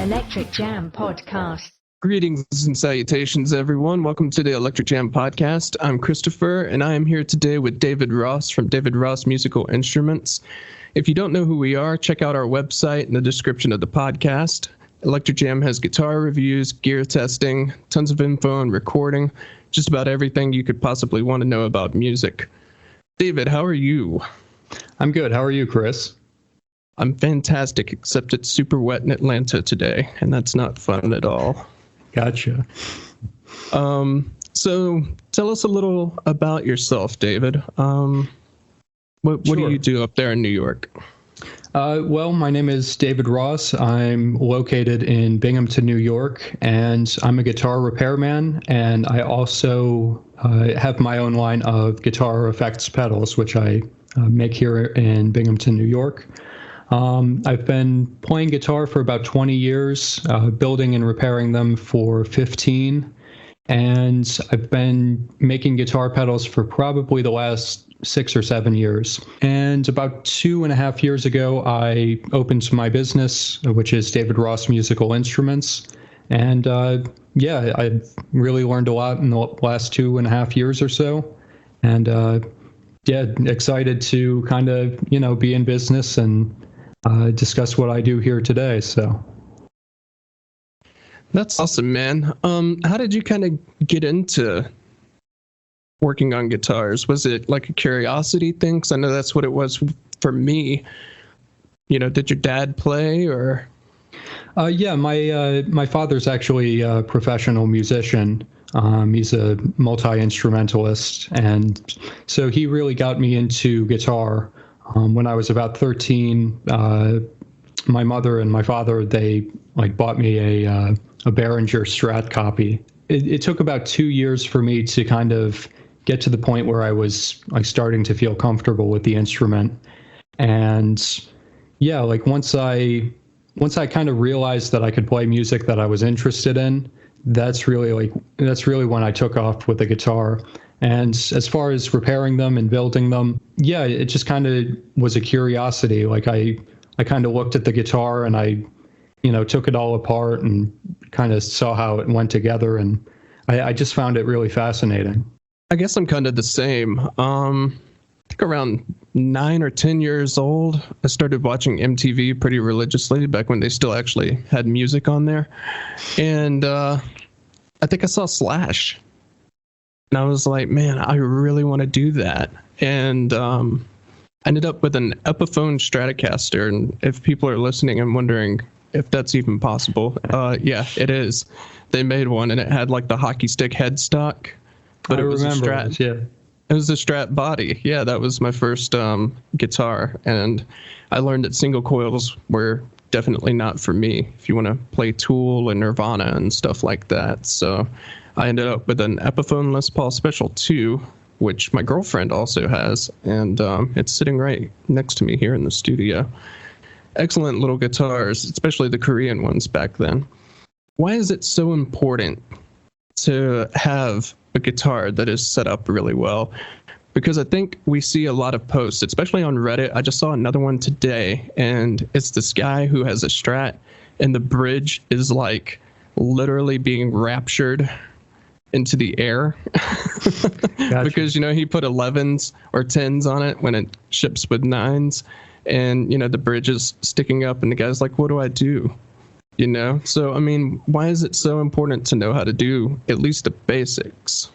ElectrikJam podcast. Greetings and salutations, everyone. Welcome to the ElectrikJam podcast. I'm Christopher, and I am here today with David Ross from David Ross Musical Instruments. If you don't know who we are, check out our website in the description of the podcast. ElectrikJam has guitar reviews, gear testing, tons of info and recording, just about everything you could possibly want to know about music. David, how are you? I'm good. How are you, Chris? I'm fantastic, except it's super wet in Atlanta today, and that's not fun at all. Gotcha. So tell us a little about yourself, David. What do you do up there in New York? Well, my name is David Ross. I'm located in Binghamton, New York, and I'm a guitar repairman, and I also have my own line of guitar effects pedals, which I make here in Binghamton, New York. I've been playing guitar for about 20 years, building and repairing them for 15, and I've been making guitar pedals for probably the last 6 or 7 years. And about 2.5 years ago, I opened my business, which is David Ross Musical Instruments. And I've really learned a lot in the last 2.5 years or so. And excited to kind of, be in business and discuss what I do here today. So that's awesome, man. How did you kind of get into working on guitars? Was it like a curiosity thing? Because I know that's what it was for me. Did your dad play or? My father's actually a professional musician. He's a multi-instrumentalist, and so he really got me into guitar. When I was about 13, my mother and my father, they bought me a Behringer Strat copy. It took about 2 years for me to kind of get to the point where I was starting to feel comfortable with the instrument. And once I kind of realized that I could play music that I was interested in, that's really when I took off with the guitar. And as far as repairing them and building them, it just kind of was a curiosity. I kind of looked at the guitar and I, took it all apart and kind of saw how it went together. And I just found it really fascinating. I guess I'm kind of the same. I think around 9 or 10 years old, I started watching MTV pretty religiously back when they still actually had music on there. And I think I saw Slash. And I was like, man, I really want to do that. And I ended up with an Epiphone Stratocaster. And if people are listening and wondering if that's even possible, yeah, it is. They made one, and it had the hockey stick headstock. But it was a Strat. Yeah. It was a Strat body. Yeah, that was my first guitar. And I learned that single coils were definitely not for me if you want to play Tool and Nirvana and stuff like that. So I ended up with an Epiphone Les Paul Special 2, which my girlfriend also has, and it's sitting right next to me here in the studio. Excellent little guitars, especially the Korean ones back then. Why is it so important to have a guitar that is set up really well? Because I think we see a lot of posts, especially on Reddit. I just saw another one today, and it's this guy who has a Strat, and the bridge is literally being raptured into the air. Gotcha. Because he put 11s or 10s on it when it ships with 9s, and the bridge is sticking up, and the guy's like, what do I do? So I mean, why is it so important to know how to do at least the basics?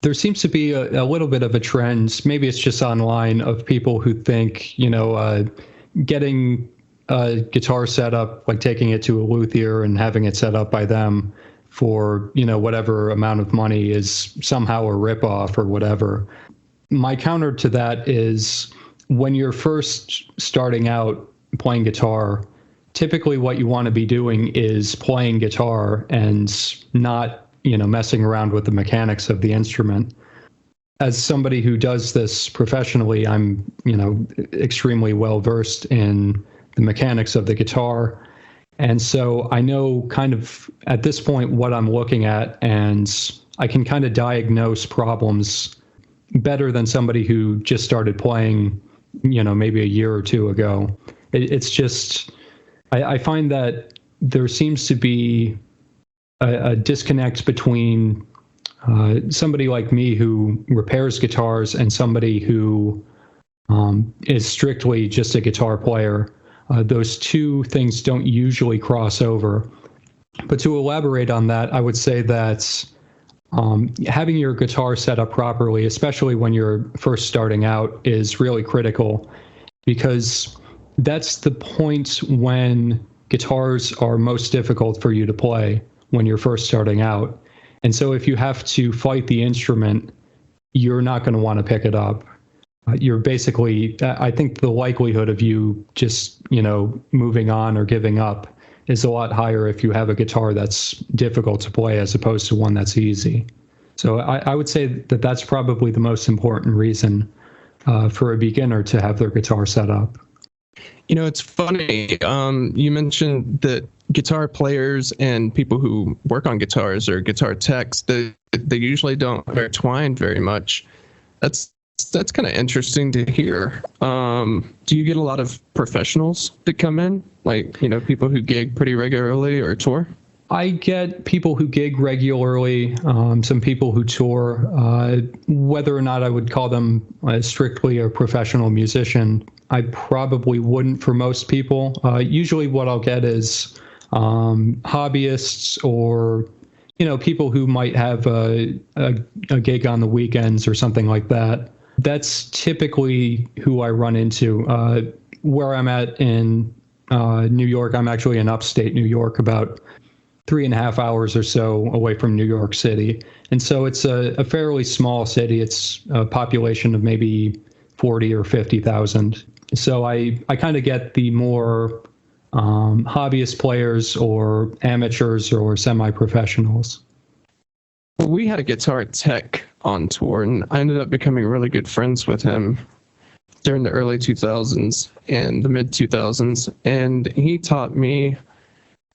There seems to be a little bit of a trend, maybe it's just online, of people who think getting a guitar set up, taking it to a luthier and having it set up by them for, whatever amount of money is somehow a ripoff or whatever. My counter to that is when you're first starting out playing guitar, typically what you want to be doing is playing guitar and not, messing around with the mechanics of the instrument. As somebody who does this professionally, I'm, extremely well versed in the mechanics of the guitar. And so I know kind of at this point what I'm looking at, and I can kind of diagnose problems better than somebody who just started playing, maybe a year or two ago. It's just, I find that there seems to be a disconnect between somebody like me who repairs guitars and somebody who is strictly just a guitar player. Those two things don't usually cross over. But to elaborate on that, I would say that having your guitar set up properly, especially when you're first starting out, is really critical, because that's the point when guitars are most difficult for you to play, when you're first starting out. And so if you have to fight the instrument, you're not going to want to pick it up. You're basically, I think the likelihood of you just, moving on or giving up is a lot higher if you have a guitar that's difficult to play as opposed to one that's easy. So I would say that that's probably the most important reason for a beginner to have their guitar set up. It's funny. You mentioned that guitar players and people who work on guitars or guitar techs, they usually don't intertwine very much. That's kind of interesting to hear. Do you get a lot of professionals that come in, like, people who gig pretty regularly or tour? I get people who gig regularly, some people who tour. Whether or not I would call them strictly a professional musician, I probably wouldn't for most people. Usually what I'll get is hobbyists or, people who might have a gig on the weekends or something like that. That's typically who I run into. Where I'm at in New York, I'm actually in upstate New York, about 3.5 hours or so away from New York City. And so it's a fairly small city. It's a population of maybe 40 or 50,000. So I kind of get the more hobbyist players or amateurs or semi-professionals. Well, we had a guitar tech on tour, and I ended up becoming really good friends with him during the early 2000s and the mid 2000s. And he taught me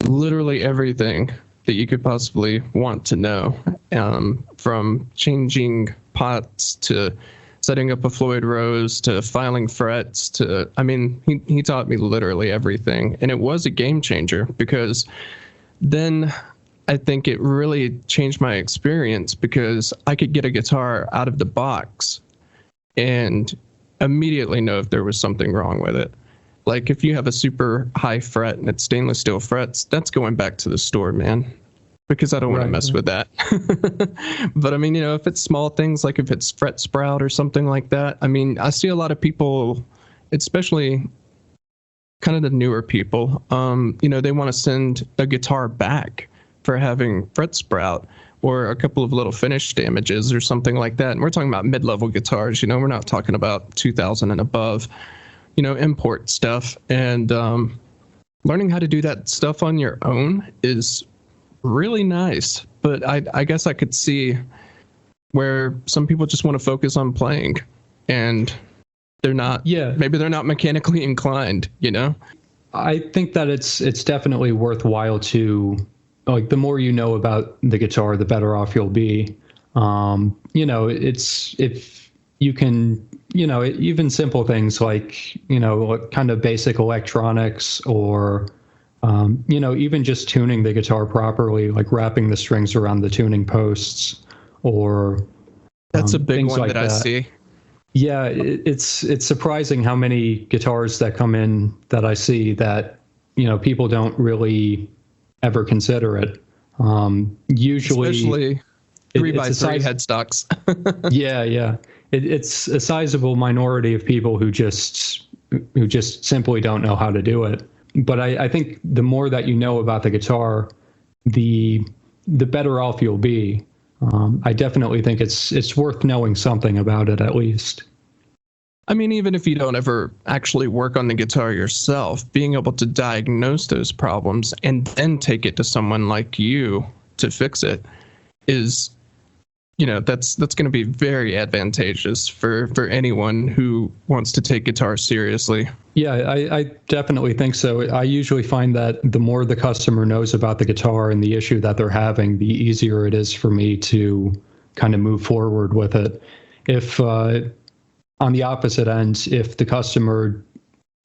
literally everything that you could possibly want to know, from changing pots to setting up a Floyd Rose to filing frets to, he taught me literally everything. And it was a game changer, because then I think it really changed my experience, because I could get a guitar out of the box and immediately know if there was something wrong with it. Like if you have a super high fret and it's stainless steel frets, that's going back to the store, man, because I don't want to mess with that. But if it's small things, like if it's fret sprout or something like that, I see a lot of people, especially kind of the newer people, they want to send a guitar back for having fret sprout or a couple of little finish damages or something like that. And we're talking about mid-level guitars, we're not talking about 2000 and above, import stuff. And learning how to do that stuff on your own is really nice. But I guess I could see where some people just want to focus on playing and they're not, maybe they're not mechanically inclined, I think that it's definitely worthwhile to, like, the more you know about the guitar, the better off you'll be. It's, if you can, even simple things like, kind of basic electronics or, even just tuning the guitar properly, like wrapping the strings around the tuning posts or that's a big one like that I see. Yeah, it's surprising how many guitars that come in that I see that, people don't really ever consider it. Usually, especially 3x3 headstocks. Yeah. It's a sizable minority of people who just simply don't know how to do it. But I think the more that you know about the guitar, the better off you'll be. I definitely think it's worth knowing something about it at least. Even if you don't ever actually work on the guitar yourself, being able to diagnose those problems and then take it to someone like you to fix it is, that's going to be very advantageous for anyone who wants to take guitar seriously. Yeah, I definitely think so. I usually find that the more the customer knows about the guitar and the issue that they're having, the easier it is for me to kind of move forward with it. If on the opposite end, if the customer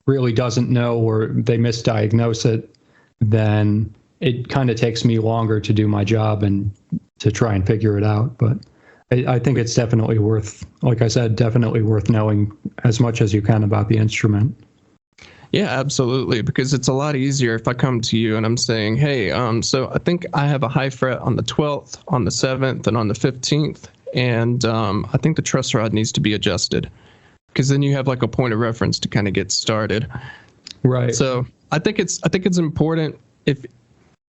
really doesn't know or they misdiagnose it, then it kind of takes me longer to do my job and to try and figure it out. But I think it's definitely worth, like I said, definitely worth knowing as much as you can about the instrument. Yeah, absolutely. Because it's a lot easier if I come to you and I'm saying, hey, so I think I have a high fret on the 12th, on the 7th, and on the 15th. And I think the truss rod needs to be adjusted. Because then you have like a point of reference to kind of get started. Right. So I think it's important,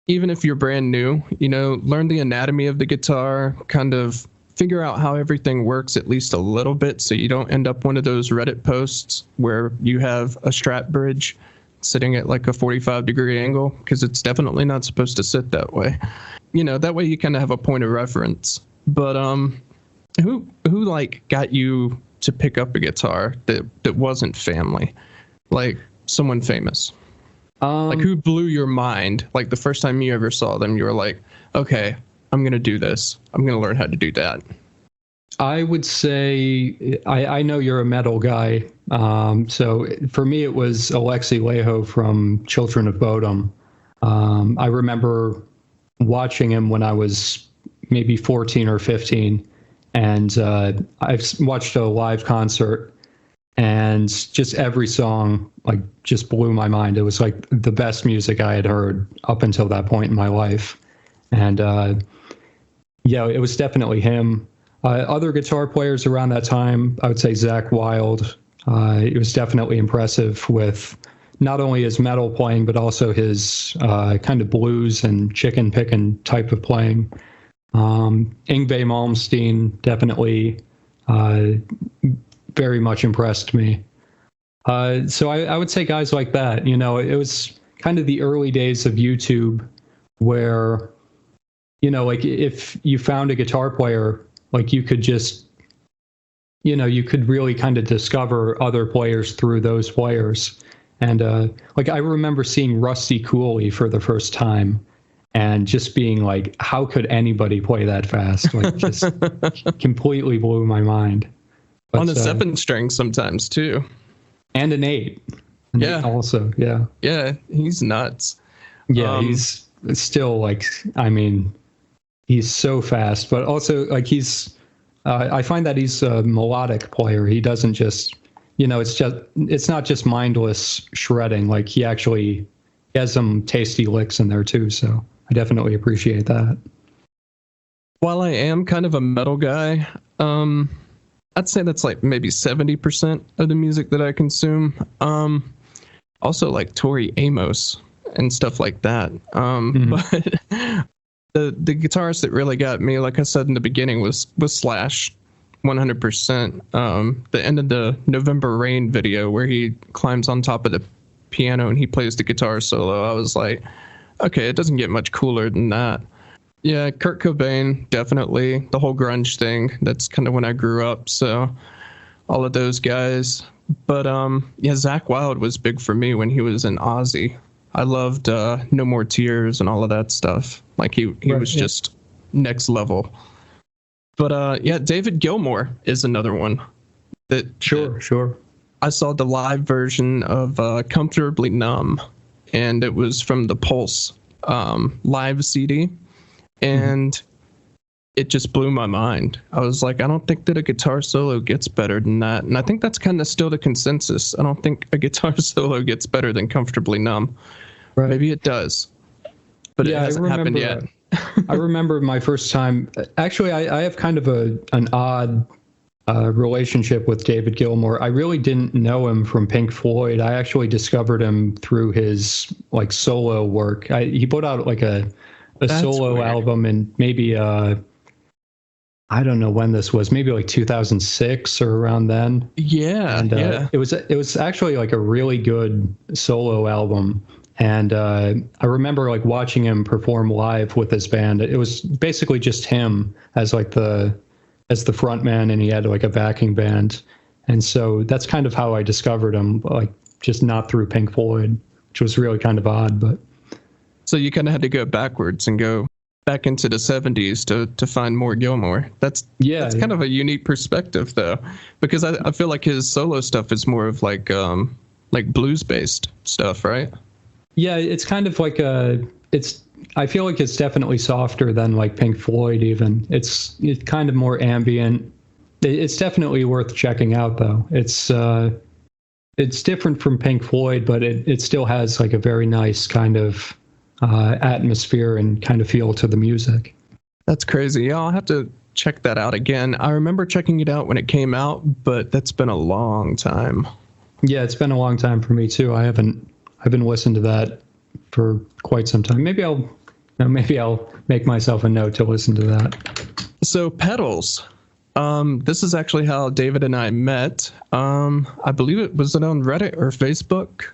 even if you're brand new, learn the anatomy of the guitar, kind of figure out how everything works at least a little bit, so you don't end up one of those Reddit posts where you have a Strat bridge sitting at like a 45-degree angle, because it's definitely not supposed to sit that way. That way you kind of have a point of reference. But who like got you to pick up a guitar that wasn't family, like someone famous? Like who blew your mind? Like the first time you ever saw them, you were like, okay, I'm going to do this. I'm going to learn how to do that. I would say, I know you're a metal guy. So for me, it was Alexi Laiho from Children of Bodom. I remember watching him when I was maybe 14 or 15. And I've watched a live concert, and just every song like just blew my mind. It was like the best music I had heard up until that point in my life. And yeah, it was definitely him. Other guitar players around that time, I would say Zakk Wylde. It was definitely impressive with not only his metal playing, but also his kind of blues and chicken picking type of playing. Yngwie Malmsteen definitely very much impressed me. So I would say guys like that. It was kind of the early days of YouTube where, like if you found a guitar player, like you could just, you could really kind of discover other players through those players. And like I remember seeing Rusty Cooley for the first time and just being like, how could anybody play that fast? Like just completely blew my mind. But, on a 7-string sometimes too. And an 8. Yeah. Also, yeah. Yeah, he's nuts. Yeah, he's still like, I mean, he's so fast, but also like I find that he's a melodic player. He doesn't just, it's not just mindless shredding. Like he has some tasty licks in there too. So I definitely appreciate that. While I am kind of a metal guy, I'd say that's like maybe 70% of the music that I consume. Also like Tori Amos and stuff like that. But the guitarist that really got me, like I said in the beginning, was Slash, 100%. The end of the November Rain video where he climbs on top of the piano and he plays the guitar solo, I was like, okay, it doesn't get much cooler than that. Yeah, Kurt Cobain, definitely. The whole grunge thing, that's kind of when I grew up, so all of those guys. But yeah, Zakk Wylde was big for me when he was in Ozzy. I loved No More Tears and all of that stuff. Like he was just next level. But yeah, David Gilmour is another one. Sure. I saw the live version of Comfortably Numb, and it was from the Pulse live CD. And it just blew my mind. I was like, I don't think that a guitar solo gets better than that. And I think that's kind of still the consensus. I don't think a guitar solo gets better than Comfortably Numb. Right. Maybe it does. But yeah, it hasn't happened yet. I remember my first time. Actually, I have kind of an odd relationship with David Gilmour. I really didn't know him from Pink Floyd. I actually discovered him through his like solo work. He put out like a solo album in maybe I don't know when this was, maybe like 2006 or around then. Yeah, and, yeah. It was actually like a really good solo album, and I remember like watching him perform live with his band. It was basically just him as the front man, and he had like a backing band, and so that's kind of how I discovered him, like just not through Pink Floyd, which was really kind of odd, but. So you kind of had to go backwards and go back into the 70s to find more Gilmour. That's kind of a unique perspective, though, because I feel like his solo stuff is more of like blues based stuff, right? Yeah, it's kind of like it's I feel like it's definitely softer than like Pink Floyd even. It's kind of more ambient. It's definitely worth checking out though. It's different from Pink Floyd, but it still has like a very nice kind of atmosphere and kind of feel to the music. That's crazy. Yeah, I'll have to check that out again. I remember checking it out when it came out, but that's been a long time. Yeah, it's been a long time for me too. I haven't listened to that for quite some time. Maybe I'll make myself a note to listen to that. So pedals. This is actually how David and I met. I believe it was on Reddit or Facebook.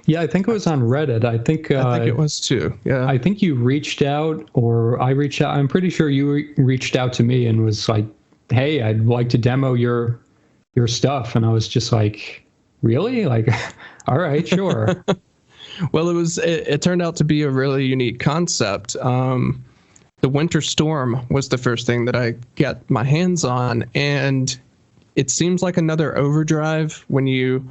Yeah, I think it was on Reddit. I think it was too. Yeah. I think you reached out or I reached out. I'm pretty sure you reached out to me and was like, "Hey, I'd like to demo your stuff." And I was just like, "Really?" Like, "All right, sure." Well, it turned out to be a really unique concept. The Winter Storm was the first thing that I got my hands on, and it seems like another overdrive when you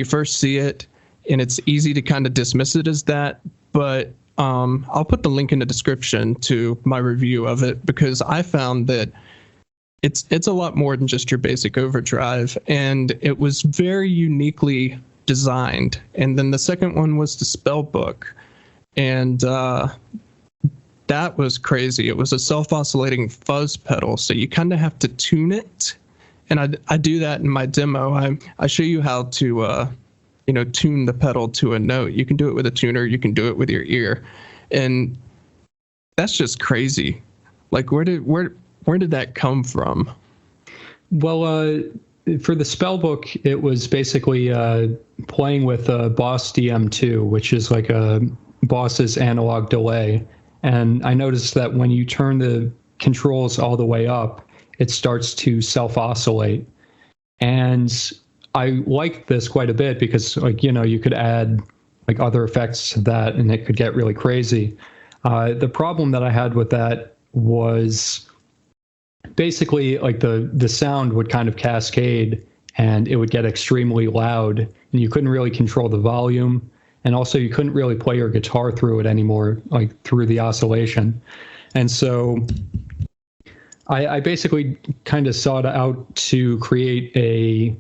first see it. And it's easy to kind of dismiss it as that, but I'll put the link in the description to my review of it because I found that it's a lot more than just your basic overdrive, and it was very uniquely designed. And then the second one was the Spellbook, and that was crazy. It was a self-oscillating fuzz pedal, so you kind of have to tune it, and I do that in my demo. I show you how to tune the pedal to a note. You can do it with a tuner. You can do it with your ear. And that's just crazy. Like, where did that come from? Well, for the Spellbook, it was basically playing with Boss DM2, which is like a Boss's analog delay. And I noticed that when you turn the controls all the way up, it starts to self-oscillate. And I liked this quite a bit because, like, you could add like other effects to that and it could get really crazy. The problem that I had with that was basically like the sound would kind of cascade and it would get extremely loud and you couldn't really control the volume. And also you couldn't really play your guitar through it anymore, like through the oscillation. And so I basically kind of sought out to create a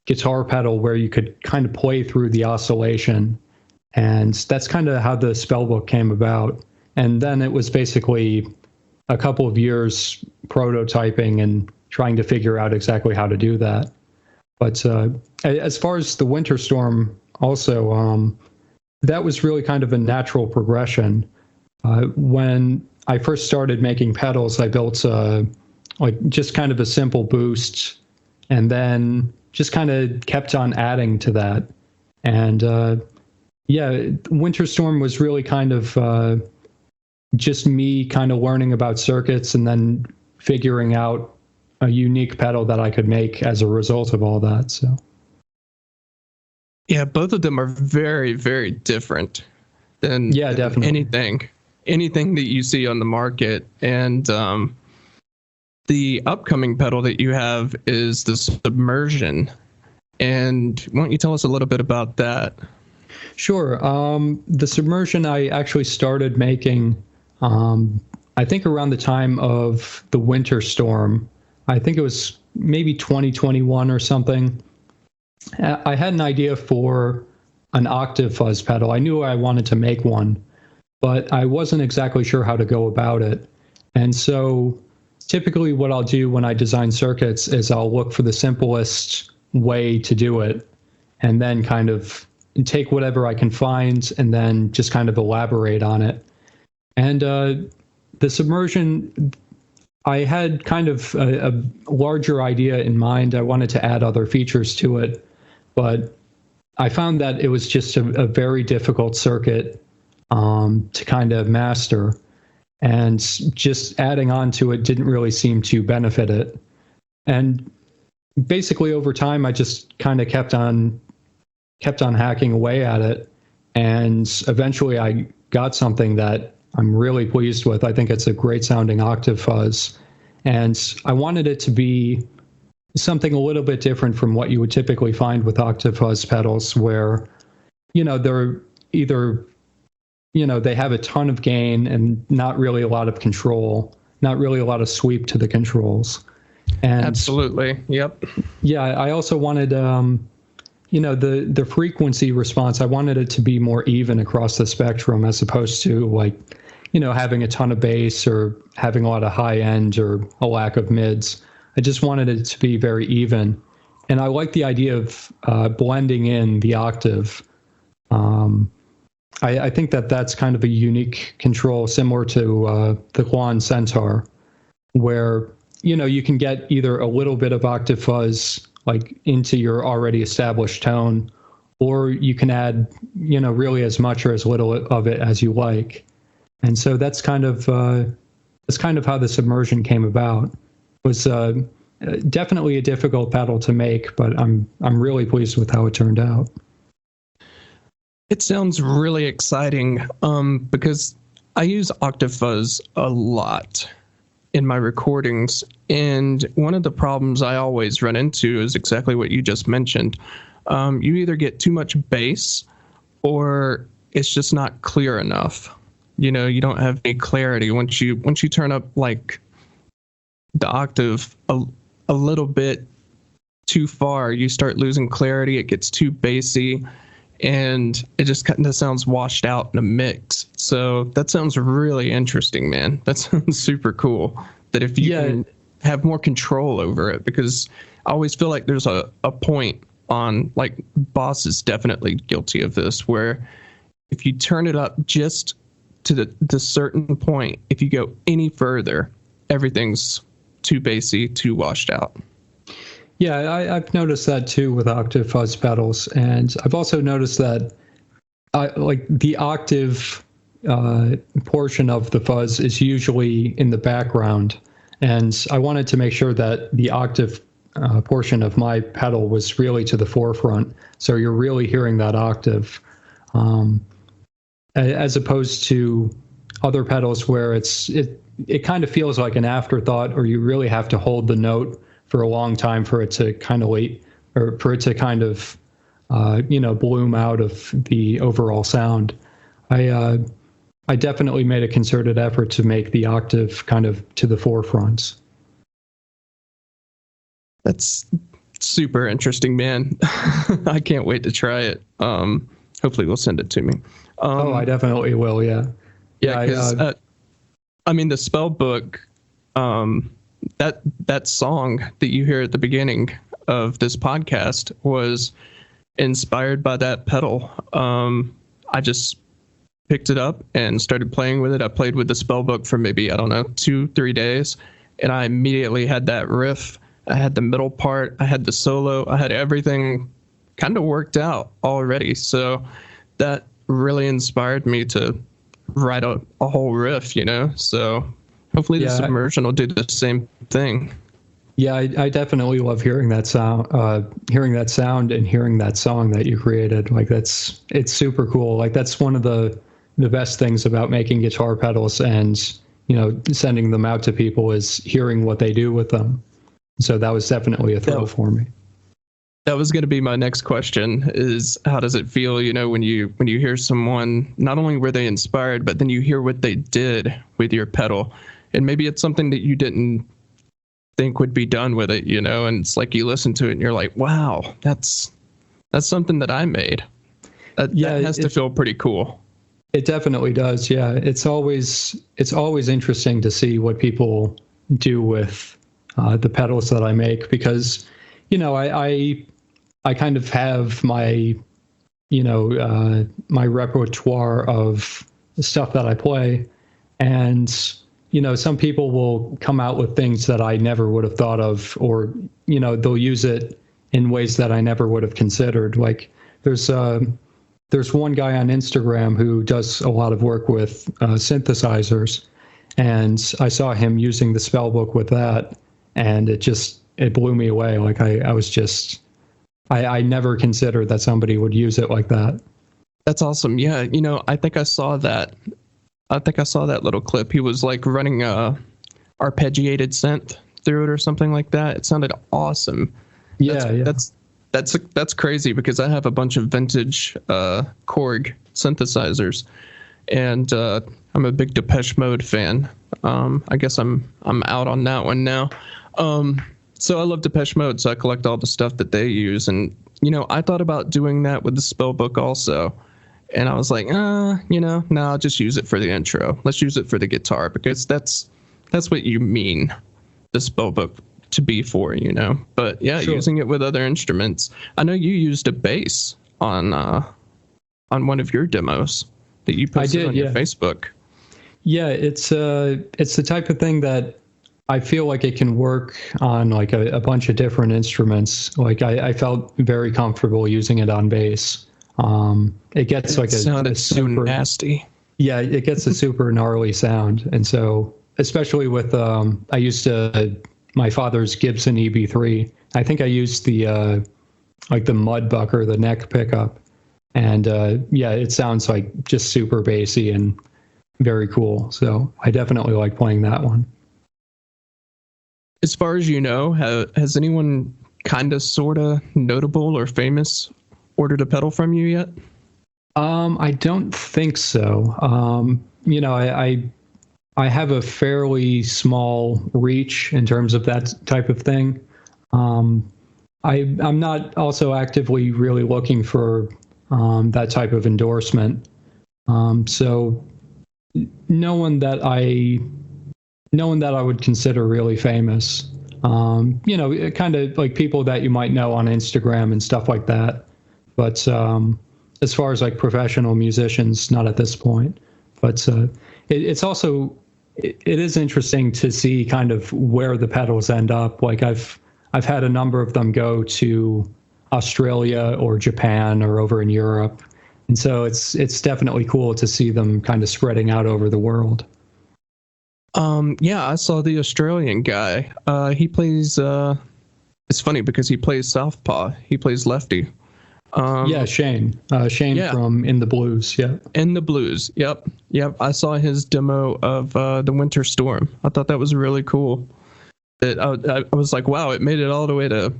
guitar pedal where you could kind of play through the oscillation. And that's kind of how the Spellbook came about. And then it was basically a couple of years prototyping and trying to figure out exactly how to do that. But as far as the Winter Storm also, that was really kind of a natural progression. When I first started making pedals, I built like just kind of a simple boost and then just kind of kept on adding to that. And Winter Storm was really kind of just me kind of learning about circuits and then figuring out a unique pedal that I could make as a result of all that. So yeah, both of them are very, very different than definitely anything that you see on the market. And the upcoming pedal that you have is the Submersion. And why don't you tell us a little bit about that? Sure. The Submersion I actually started making, I think around the time of the Winter Storm. I think it was maybe 2021 or something. I had an idea for an octave fuzz pedal. I knew I wanted to make one, but I wasn't exactly sure how to go about it. And so typically what I'll do when I design circuits is I'll look for the simplest way to do it and then kind of take whatever I can find and then just kind of elaborate on it. And the Submersion, I had kind of a larger idea in mind. I wanted to add other features to it, but I found that it was just a very difficult circuit to kind of master. And just adding on to it didn't really seem to benefit it. And basically over time, I just kind of kept on hacking away at it. And eventually I got something that I'm really pleased with. I think it's a great sounding octave fuzz. And I wanted it to be something a little bit different from what you would typically find with octave fuzz pedals, where, they're either they have a ton of gain and not really a lot of control, not really a lot of sweep to the controls. And absolutely. Yep. Yeah, I also wanted, the frequency response, I wanted it to be more even across the spectrum as opposed to like, having a ton of bass or having a lot of high end or a lack of mids. I just wanted it to be very even. And I like the idea of blending in the octave. I think that's kind of a unique control similar to the Guan Centaur, where, you can get either a little bit of octave fuzz like into your already established tone, or you can add, really as much or as little of it as you like. And so that's kind of how the Submersion came about. It was definitely a difficult pedal to make, but I'm really pleased with how it turned out. It sounds really exciting because I use octave fuzz a lot in my recordings, and one of the problems I always run into is exactly what you just mentioned. You either get too much bass or it's just not clear enough. You don't have any clarity once you turn up like the octave a little bit too far, you start losing clarity. It gets too bassy, and it just kind of sounds washed out in a mix. So that sounds really interesting, man. That sounds super cool. That if you can have more control over it, because I always feel like there's a point on, like, Boss is definitely guilty of this, where if you turn it up just to the certain point, if you go any further, everything's too bassy, too washed out. Yeah, I've noticed that too with octave fuzz pedals, and I've also noticed that like the octave portion of the fuzz is usually in the background, and I wanted to make sure that the octave portion of my pedal was really to the forefront, so you're really hearing that octave, as opposed to other pedals where it kind of feels like an afterthought, or you really have to hold the note for a long time for it to kind of bloom out of the overall sound. I definitely made a concerted effort to make the octave kind of to the forefront. That's super interesting, man. I can't wait to try it. Hopefully we'll send it to me. I definitely will. Yeah. Yeah. Because the Spellbook, that song that you hear at the beginning of this podcast was inspired by that pedal. I just picked it up and started playing with it. I played with the Spellbook for maybe, 2-3 days, and I immediately had that riff. I had the middle part, I had the solo, I had everything kind of worked out already. So that really inspired me to write a whole riff, so hopefully the Submersion will do the same thing. Yeah, I definitely love hearing that sound and hearing that song that you created. Like it's super cool. Like that's one of the best things about making guitar pedals and, sending them out to people is hearing what they do with them. So that was definitely a thrill for me. That was going to be my next question, is how does it feel, when you hear someone, not only were they inspired, but then you hear what they did with your pedal, and maybe it's something that you didn't think would be done with it, and it's like you listen to it and you're like, wow, that's something that I made. That has to feel pretty cool. It definitely does. Yeah. It's always interesting to see what people do with the pedals that I make, because, I kind of have my, my repertoire of stuff that I play, and, some people will come out with things that I never would have thought of, or, they'll use it in ways that I never would have considered. Like there's one guy on Instagram who does a lot of work with synthesizers, and I saw him using the Spellbook with that, and it blew me away. Like I never considered that somebody would use it like that. That's awesome. Yeah. I think I saw that little clip. He was like running a arpeggiated synth through it or something like that. It sounded awesome. That's crazy, because I have a bunch of vintage Korg synthesizers, and I'm a big Depeche Mode fan. I guess I'm out on that one now. So I love Depeche Mode, so I collect all the stuff that they use. And, I thought about doing that with the Spellbook also. And I was like, no, I'll just use it for the intro. Let's use it for the guitar, because that's what you mean the Spellbook to be for, But yeah, Sure. Using it with other instruments. I know you used a bass on one of your demos that you posted on your Facebook. Yeah, it's the type of thing that I feel like it can work on like a bunch of different instruments. Like I felt very comfortable using it on bass. It gets like sounded a super so nasty. Yeah, it gets a super gnarly sound, and so especially with I used my father's Gibson EB3. I think I used the like the Mudbucker, the neck pickup, and it sounds like just super bassy and very cool. So I definitely like playing that one. As far as you know, has anyone kind of, sort of notable or famous ordered a pedal from you yet? I don't think so. I have a fairly small reach in terms of that type of thing. I'm not also actively really looking for that type of endorsement. So no one that I would consider really famous. Kind of like people that you might know on Instagram and stuff like that. But as far as like professional musicians, not at this point. But it's also it is interesting to see kind of where the pedals end up. Like I've had a number of them go to Australia or Japan or over in Europe, and so it's definitely cool to see them kind of spreading out over the world. Yeah, I saw the Australian guy. He plays. It's funny because he plays southpaw. He plays lefty. Shane. Shane from In the Blues. Yeah. In the Blues. Yep. I saw his demo of the Winter Storm. I thought that was really cool. I was like, wow, it made it all the way to,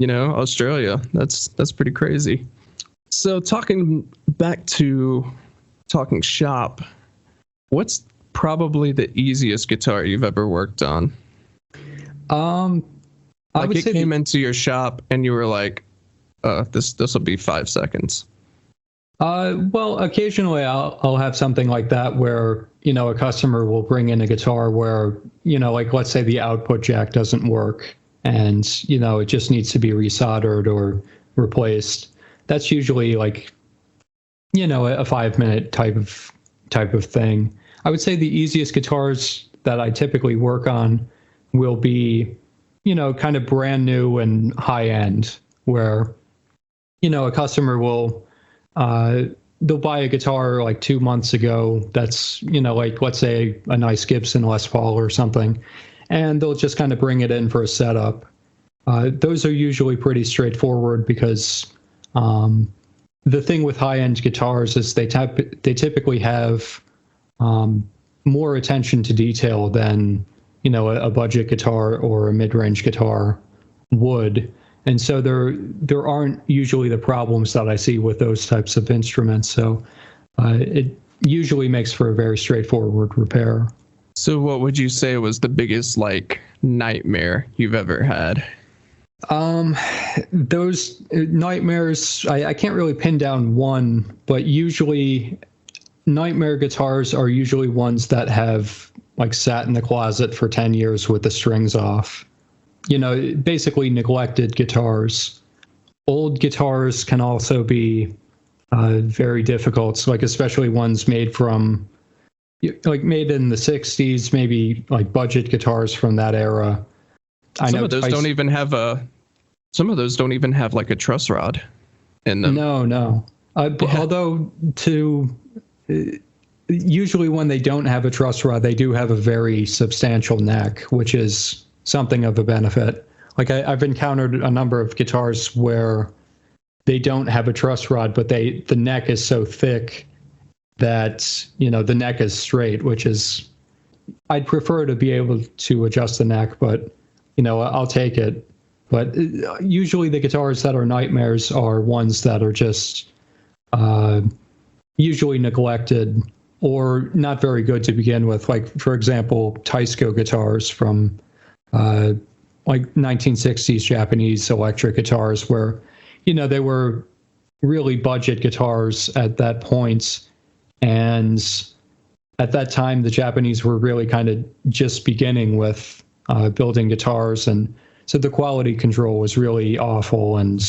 Australia. That's pretty crazy. So talking shop, what's probably the easiest guitar you've ever worked on? I would say came into your shop and you were like, this will be 5 seconds. Well, occasionally I'll have something like that where, a customer will bring in a guitar where, like let's say the output jack doesn't work and, it just needs to be resoldered or replaced. That's usually like, a 5-minute type of thing. I would say the easiest guitars that I typically work on will be, kind of brand new and high end where, a customer will, they'll buy a guitar like 2 months ago that's, like let's say a nice Gibson Les Paul or something, and they'll just kind of bring it in for a setup. Those are usually pretty straightforward because the thing with high-end guitars is they typically have more attention to detail than, a budget guitar or a mid-range guitar would. And so there aren't usually the problems that I see with those types of instruments. So it usually makes for a very straightforward repair. So what would you say was the biggest nightmare you've ever had? Those nightmares, I can't really pin down one, but usually nightmare guitars are usually ones that have sat in the closet for 10 years with the strings off. Basically neglected guitars. Old guitars can also be very difficult, especially ones made from, made in the 60s, maybe budget guitars from that era. Some of those don't even have a truss rod in them. No. Although usually when they don't have a truss rod, they do have a very substantial neck, which is something of a benefit. I've encountered a number of guitars where they don't have a truss rod, but the neck is so thick that, the neck is straight, which is, I'd prefer to be able to adjust the neck, but, I'll take it. But usually the guitars that are nightmares are ones that are just, usually neglected or not very good to begin with. Like, for example, Taisco guitars from like 1960s Japanese electric guitars, where, you know, they were really budget guitars at that point. And at that time, the Japanese were really kind of just beginning with building guitars. And so the quality control was really awful. And,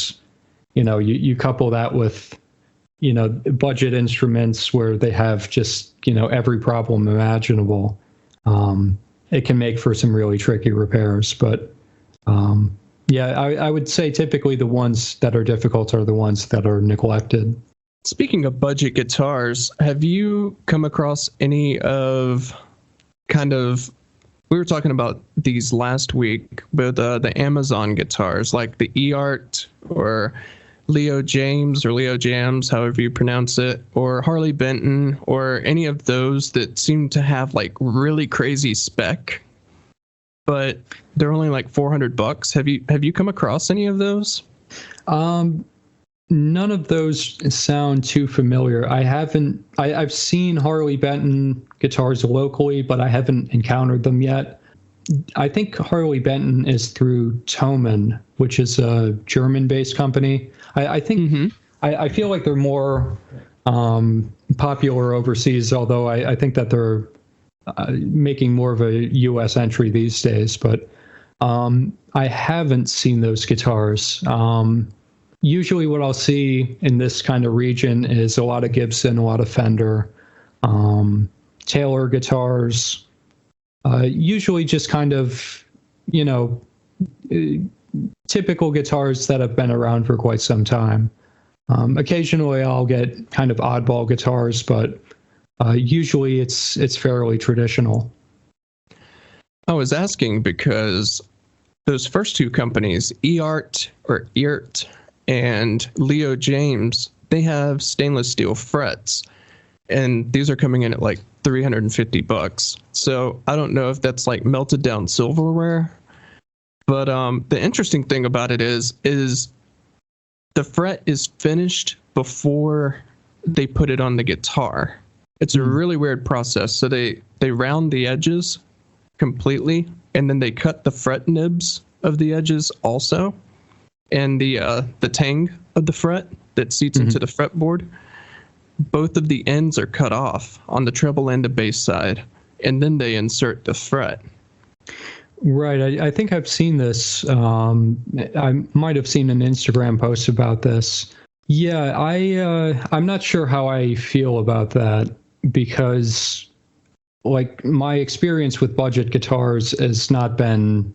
you know, you couple that with, you know, budget instruments where they have just, you know, every problem imaginable. It can make for some really tricky repairs. But yeah, I would say typically the ones that are difficult are the ones that are neglected. Speaking of budget guitars, have you come across any of we were talking about these last week with the Amazon guitars, like the eArt or ElectrikJams, however you pronounce it, or Harley Benton, or any of those that seem to have like really crazy spec, but they're only like $400. Have you come across any of those? None of those sound too familiar. I've seen Harley Benton guitars locally, but I haven't encountered them yet. I think Harley Benton is through Thomann, which is a German-based company. I think I feel like they're more popular overseas, although I think that they're making more of a U.S. entry these days. But I haven't seen those guitars. Usually what I'll see in this kind of region is a lot of Gibson, a lot of Fender, Taylor guitars, usually just kind of, you know, typical guitars that have been around for quite some time. Occasionally I'll get kind of oddball guitars, but usually it's fairly traditional. I was asking because those first two companies, eArt and ElectrikJam, they have stainless steel frets, and these are coming in at like $350. So I don't know if that's like melted down silverware, but the interesting thing about it is the fret is finished before they put it on the guitar. It's a really weird process. So they round the edges completely, and then they cut the fret nibs of the edges also, and the tang of the fret that seats into the fretboard. Both of the ends are cut off on the treble and the bass side, and then they insert the fret. Right. I think I've seen this. I might have seen an Instagram post about this. Yeah, I'm not sure how I feel about that, because like my experience with budget guitars has not been,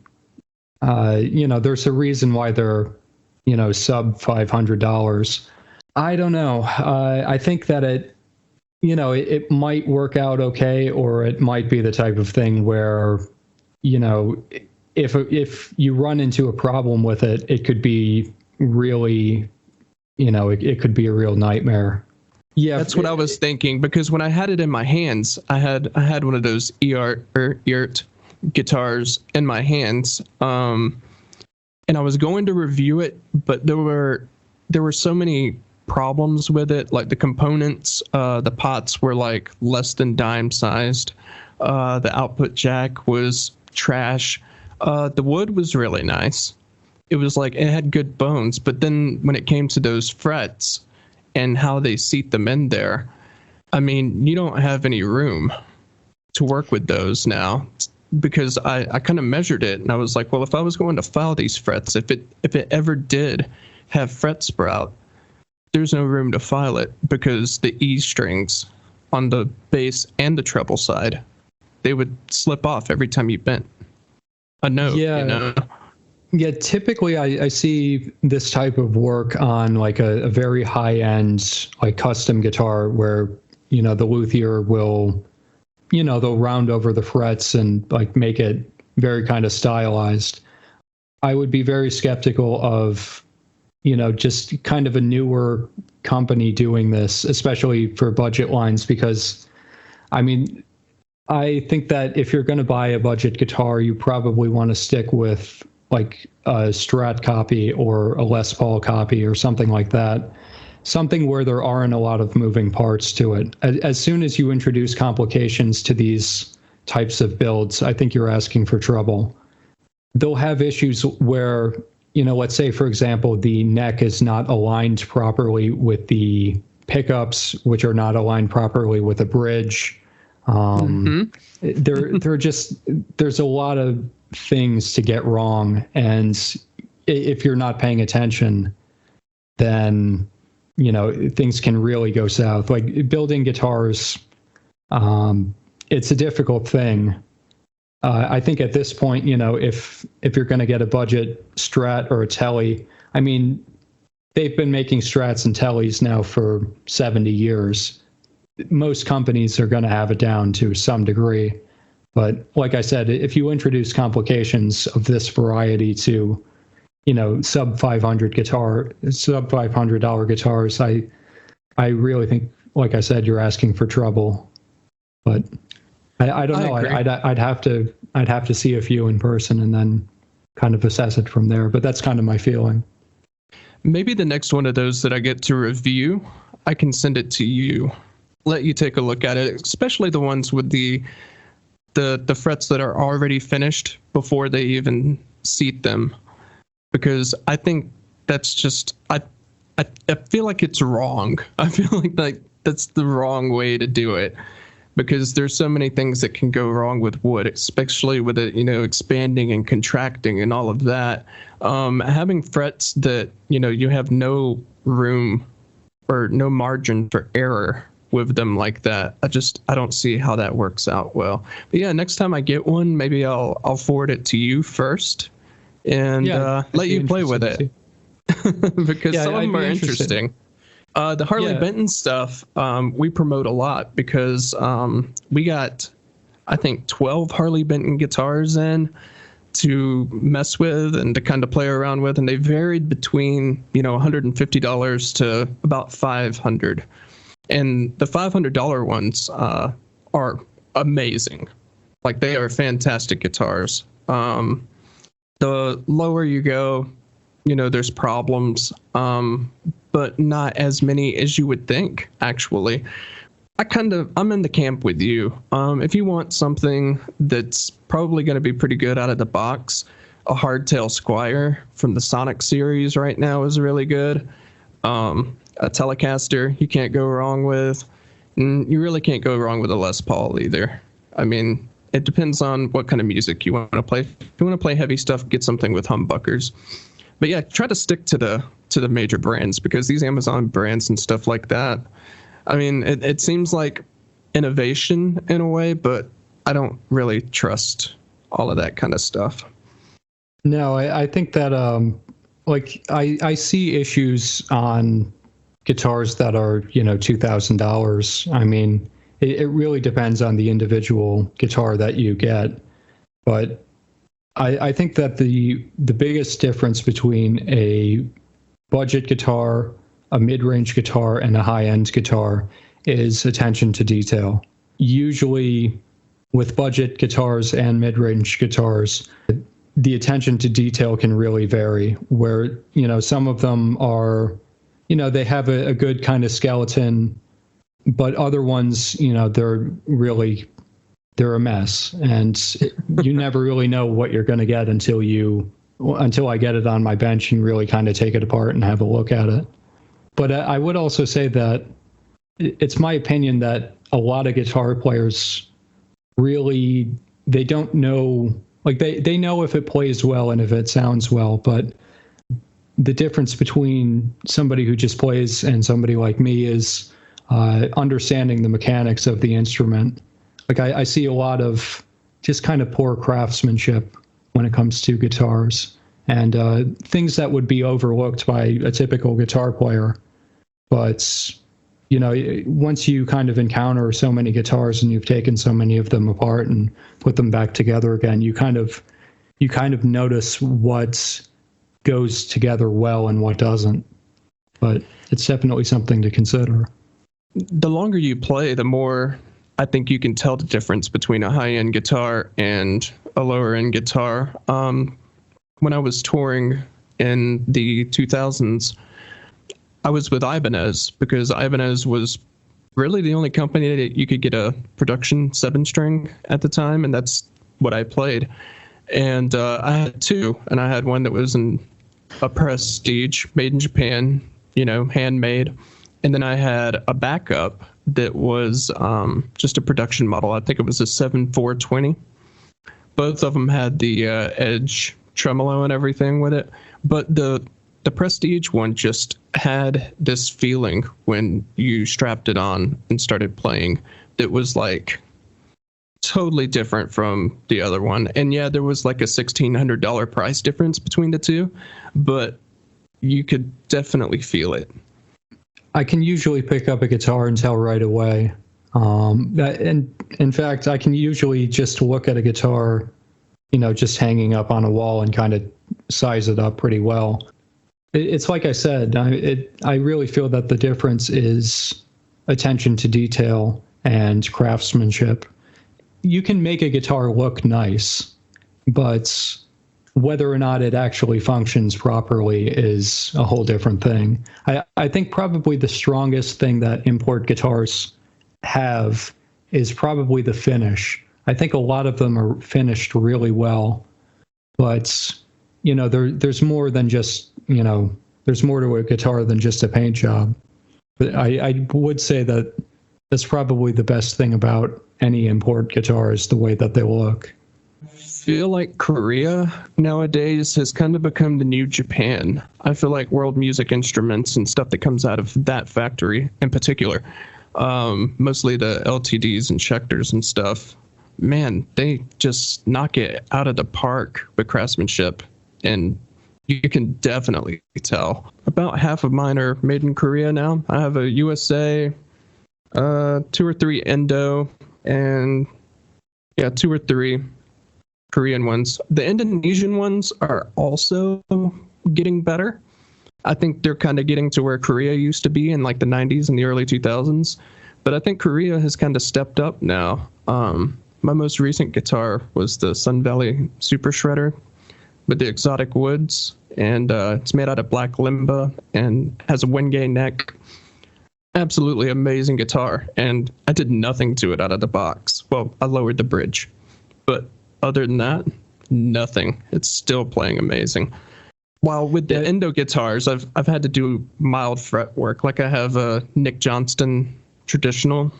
you know, there's a reason why they're, you know, sub $500. I don't know. I think that it might work out okay, or it might be the type of thing where, you know, if you run into a problem with it, it could be really, you know, it could be a real nightmare. Yeah, that's what I was thinking, because when I had it in my hands, I had one of those eArt guitars in my hands, and I was going to review it, but there were so many problems with it, like the components, the pots were like less than dime sized, the output jack was trash, the wood was really nice, it was like it had good bones, but then when it came to those frets and how they seat them in there, I mean, you don't have any room to work with those now, because I kind of measured it and I was like, well, if I was going to file these frets, if it ever did have fret sprout, there's no room to file it, because the E strings on the bass and the treble side, they would slip off every time you bent a note. Yeah. You know? Yeah, typically I see this type of work on like a very high-end, like custom guitar where, you know, the luthier will, you know, they'll round over the frets and like make it very kind of stylized. I would be very skeptical of, you know, just kind of a newer company doing this, especially for budget lines, because, I mean, I think that if you're going to buy a budget guitar, you probably want to stick with like a Strat copy or a Les Paul copy or something like that. something where there aren't a lot of moving parts to it. As soon as you introduce complications to these types of builds, I think you're asking for trouble. They'll have issues where, let's say, for example, the neck is not aligned properly with the pickups, which are not aligned properly with a bridge. There's a lot of things to get wrong. And if you're not paying attention, then things can really go south. Like building guitars, it's a difficult thing. I think at this point, if you're going to get a budget Strat or a Tele, I mean, they've been making Strats and Teles now for 70 years. Most companies are going to have it down to some degree. But like I said, if you introduce complications of this variety to sub $500 guitars, I really think, like I said, you're asking for trouble. But I don't know. I'd have to see a few in person and then kind of assess it from there. But that's kind of my feeling. Maybe the next one of those that I get to review, I can send it to you, let you take a look at it, especially the ones with the frets that are already finished before they even seat them. Because I think that's just, I feel like it's wrong. I feel like that's the wrong way to do it, because there's so many things that can go wrong with wood, especially with it, expanding and contracting and all of that. Having frets that, you have no room or no margin for error with them like that. I don't see how that works out well. But yeah, next time I get one, maybe I'll forward it to you first. And let you play with it. Because some of them are interesting. The Harley Benton stuff, we promote a lot because we got, I think, 12 Harley Benton guitars in to mess with and to kind of play around with. And they varied between, $150 to about $500. And the $500 ones are amazing. Like, they are fantastic guitars. The lower you go, there's problems, but not as many as you would think, actually. I'm in the camp with you. If you want something that's probably going to be pretty good out of the box, a Hardtail Squire from the Sonic series right now is really good. A Telecaster you can't go wrong with. You really can't go wrong with a Les Paul either. I mean, it depends on what kind of music you want to play. If you want to play heavy stuff, get something with humbuckers. But yeah, try to stick to the major brands, because these Amazon brands and stuff like that, I mean, it seems like innovation in a way, but I don't really trust all of that kind of stuff. No, I think that I see issues on guitars that are, $2,000. I mean, it really depends on the individual guitar that you get. But I think that the biggest difference between a budget guitar, a mid-range guitar, and a high-end guitar is attention to detail. Usually with budget guitars and mid-range guitars, the attention to detail can really vary, where, some of them are, they have a good kind of skeleton, but other ones, they're a mess, and you never really know what you're going to get until I get it on my bench and really kind of take it apart and have a look at it. But I would also say that it's my opinion that a lot of guitar players really, they don't know, like they know if it plays well and if it sounds well, but the difference between somebody who just plays and somebody like me is understanding the mechanics of the instrument. Like I see a lot of just kind of poor craftsmanship when it comes to guitars, and things that would be overlooked by a typical guitar player. But, once you kind of encounter so many guitars and you've taken so many of them apart and put them back together again, you kind of notice what goes together well and what doesn't. But it's definitely something to consider. The longer you play, the more I think you can tell the difference between a high-end guitar and a lower-end guitar. When I was touring in the 2000s, I was with Ibanez, because Ibanez was really the only company that you could get a production 7-string at the time, and that's what I played. And I had two, and I had one that was a Prestige, made in Japan, handmade. And then I had a backup that was just a production model. I think it was a 7420. Both of them had the Edge tremolo and everything with it. But the Prestige one just had this feeling when you strapped it on and started playing that was like totally different from the other one. And yeah, there was like a $1,600 price difference between the two, but you could definitely feel it. I can usually pick up a guitar and tell right away. And in fact, I can usually just look at a guitar, just hanging up on a wall and kind of size it up pretty well. It's like I said, I really feel that the difference is attention to detail and craftsmanship. You can make a guitar look nice, but whether or not it actually functions properly is a whole different thing. I think probably the strongest thing that import guitars have is probably the finish. I think a lot of them are finished really well, but there's more than just, there's more to a guitar than just a paint job. But I would say that that's probably the best thing about any import guitar is the way that they look. I feel like Korea nowadays has kind of become the new Japan. I feel like World Music Instruments and stuff that comes out of that factory in particular, mostly the LTDs and Schecters and stuff, man, they just knock it out of the park with craftsmanship. And you can definitely tell. About half of mine are made in Korea now. I have a USA, 2 or 3 Indo, and 2 or 3 Korean ones. The Indonesian ones are also getting better. I think they're kind of getting to where Korea used to be in like the 90s and the early 2000s. But I think Korea has kind of stepped up now. My most recent guitar was the Sun Valley Super Shredder with the exotic woods, and it's made out of black limba and has a Wenge neck. Absolutely amazing guitar, and I did nothing to it out of the box. Well, I lowered the bridge, but other than that, nothing. It's still playing amazing. While with the Indo guitars, I've had to do mild fret work. Like I have a Nick Johnston traditional.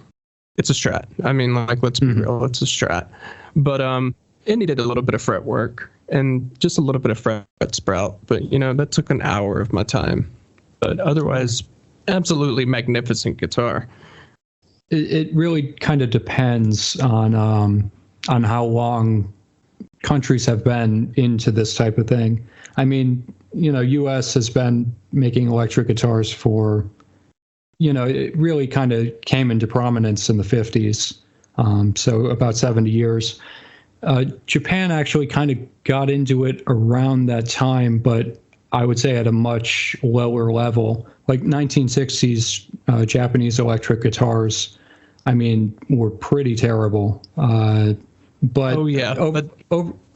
It's a Strat. I mean, like, let's be real, it's a Strat. But it needed a little bit of fret work and just a little bit of fret sprout. But, that took an hour of my time. But otherwise, absolutely magnificent guitar. It really kind of depends on how long countries have been into this type of thing. I mean, U.S. has been making electric guitars for, it really kind of came into prominence in the 50s, so about 70 years. Japan actually kind of got into it around that time, but I would say at a much lower level. Like 1960s Japanese electric guitars, I mean, were pretty terrible. But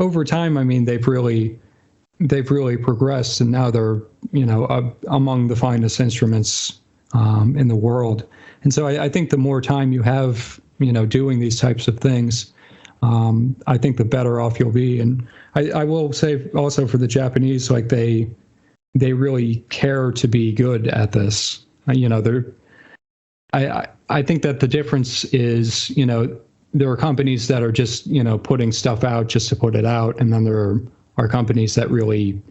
over time, I mean, they've really progressed, and now they're among the finest instruments in the world. And so I think the more time you have doing these types of things, I think the better off you'll be. And I will say also for the Japanese, like they really care to be good at this. I think that the difference is, there are companies that are just, putting stuff out just to put it out. And then there are companies that really,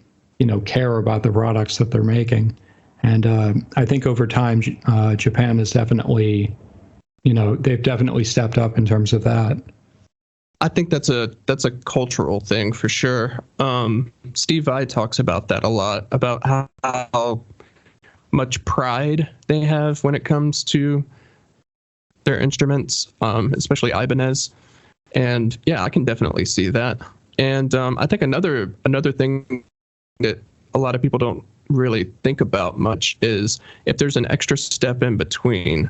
care about the products that they're making. And I think over time, Japan is definitely, they've definitely stepped up in terms of that. I think that's a cultural thing for sure. Steve Vai talks about that a lot, about how much pride they have when it comes to their instruments, especially Ibanez. And yeah, I can definitely see that. And I think another thing that a lot of people don't really think about much is if there's an extra step in between.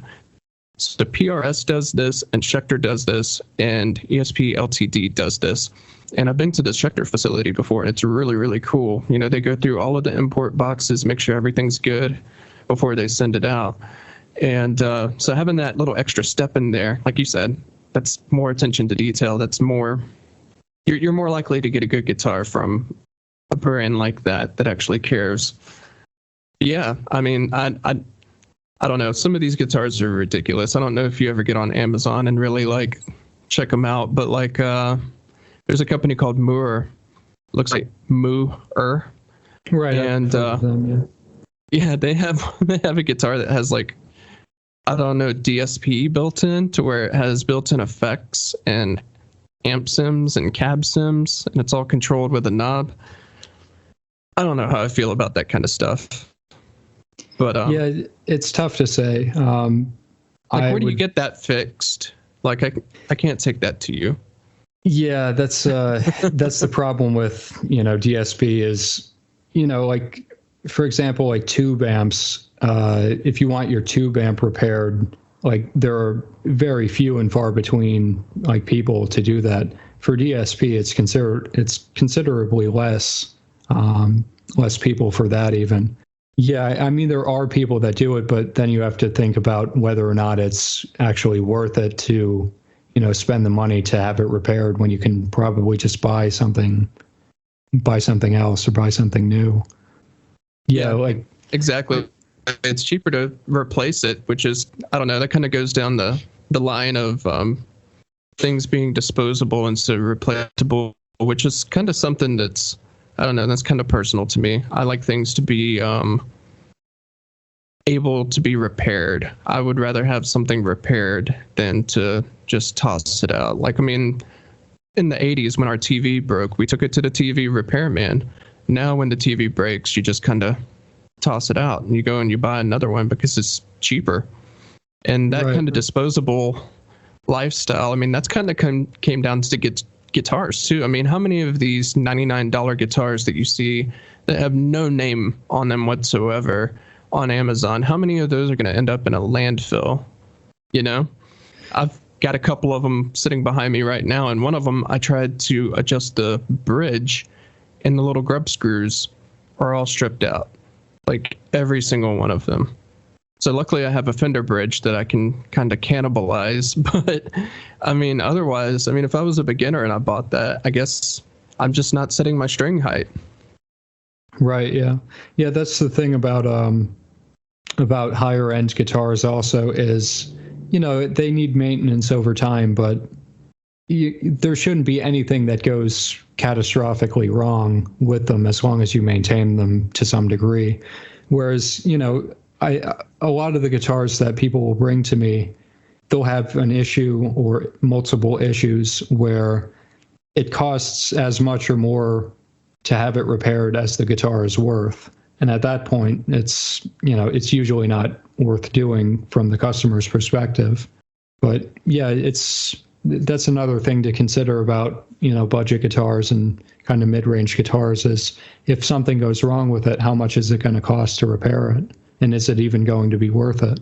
So the PRS does this, and Schecter does this, and ESP LTD does this. And I've been to the Schecter facility before, and it's really, really cool. They go through all of the import boxes, make sure everything's good. before they send it out. And so having that little extra step in there, like you said, that's more attention to detail. That's more, you're more likely to get a good guitar from a brand like that actually cares. Yeah, I mean, I don't know. Some of these guitars are ridiculous. I don't know if you ever get on Amazon and really like check them out, but like there's a company called Moore. Looks like Moore. Right. And yeah, they have a guitar that has like, I don't know, DSP built in to where it has built-in effects and amp sims and cab sims, and it's all controlled with a knob. I don't know how I feel about that kind of stuff. But yeah, it's tough to say. Where do you get that fixed? Like I can't take that to you. Yeah, that's the problem with, DSP is, like, for example, like tube amps, if you want your tube amp repaired, like there are very few and far between like people to do that. For DSP, it's considerably less people for that even. Yeah, I mean, there are people that do it, but then you have to think about whether or not it's actually worth it to, spend the money to have it repaired when you can probably just buy something else or buy something new. Yeah, like exactly. It's cheaper to replace it, which is, I don't know, that kind of goes down the line of things being disposable instead of replaceable, which is kind of something that's, I don't know, that's kind of personal to me. I like things to be able to be repaired. I would rather have something repaired than to just toss it out. Like, I mean, in the 80s when our TV broke, we took it to the TV repairman. Now when the TV breaks, you just kind of toss it out and you go and you buy another one because it's cheaper. And that kind of disposable lifestyle, I mean, that's kind of came down to guitars too. I mean, how many of these $99 guitars that you see that have no name on them whatsoever on Amazon, how many of those are going to end up in a landfill? I've got a couple of them sitting behind me right now, and one of them I tried to adjust the bridge and the little grub screws are all stripped out, like every single one of them. So luckily I have a Fender bridge that I can kind of cannibalize, but I mean, otherwise, I mean, if I was a beginner and I bought that, I guess I'm just not setting my string height. Right. Yeah. Yeah. That's the thing about higher end guitars also is, they need maintenance over time, but there shouldn't be anything that goes catastrophically wrong with them as long as you maintain them to some degree. Whereas, a lot of the guitars that people will bring to me, they'll have an issue or multiple issues where it costs as much or more to have it repaired as the guitar is worth. And at that point, it's usually not worth doing from the customer's perspective. But yeah, that's another thing to consider about, budget guitars and kind of mid-range guitars is if something goes wrong with it, how much is it going to cost to repair it? And is it even going to be worth it?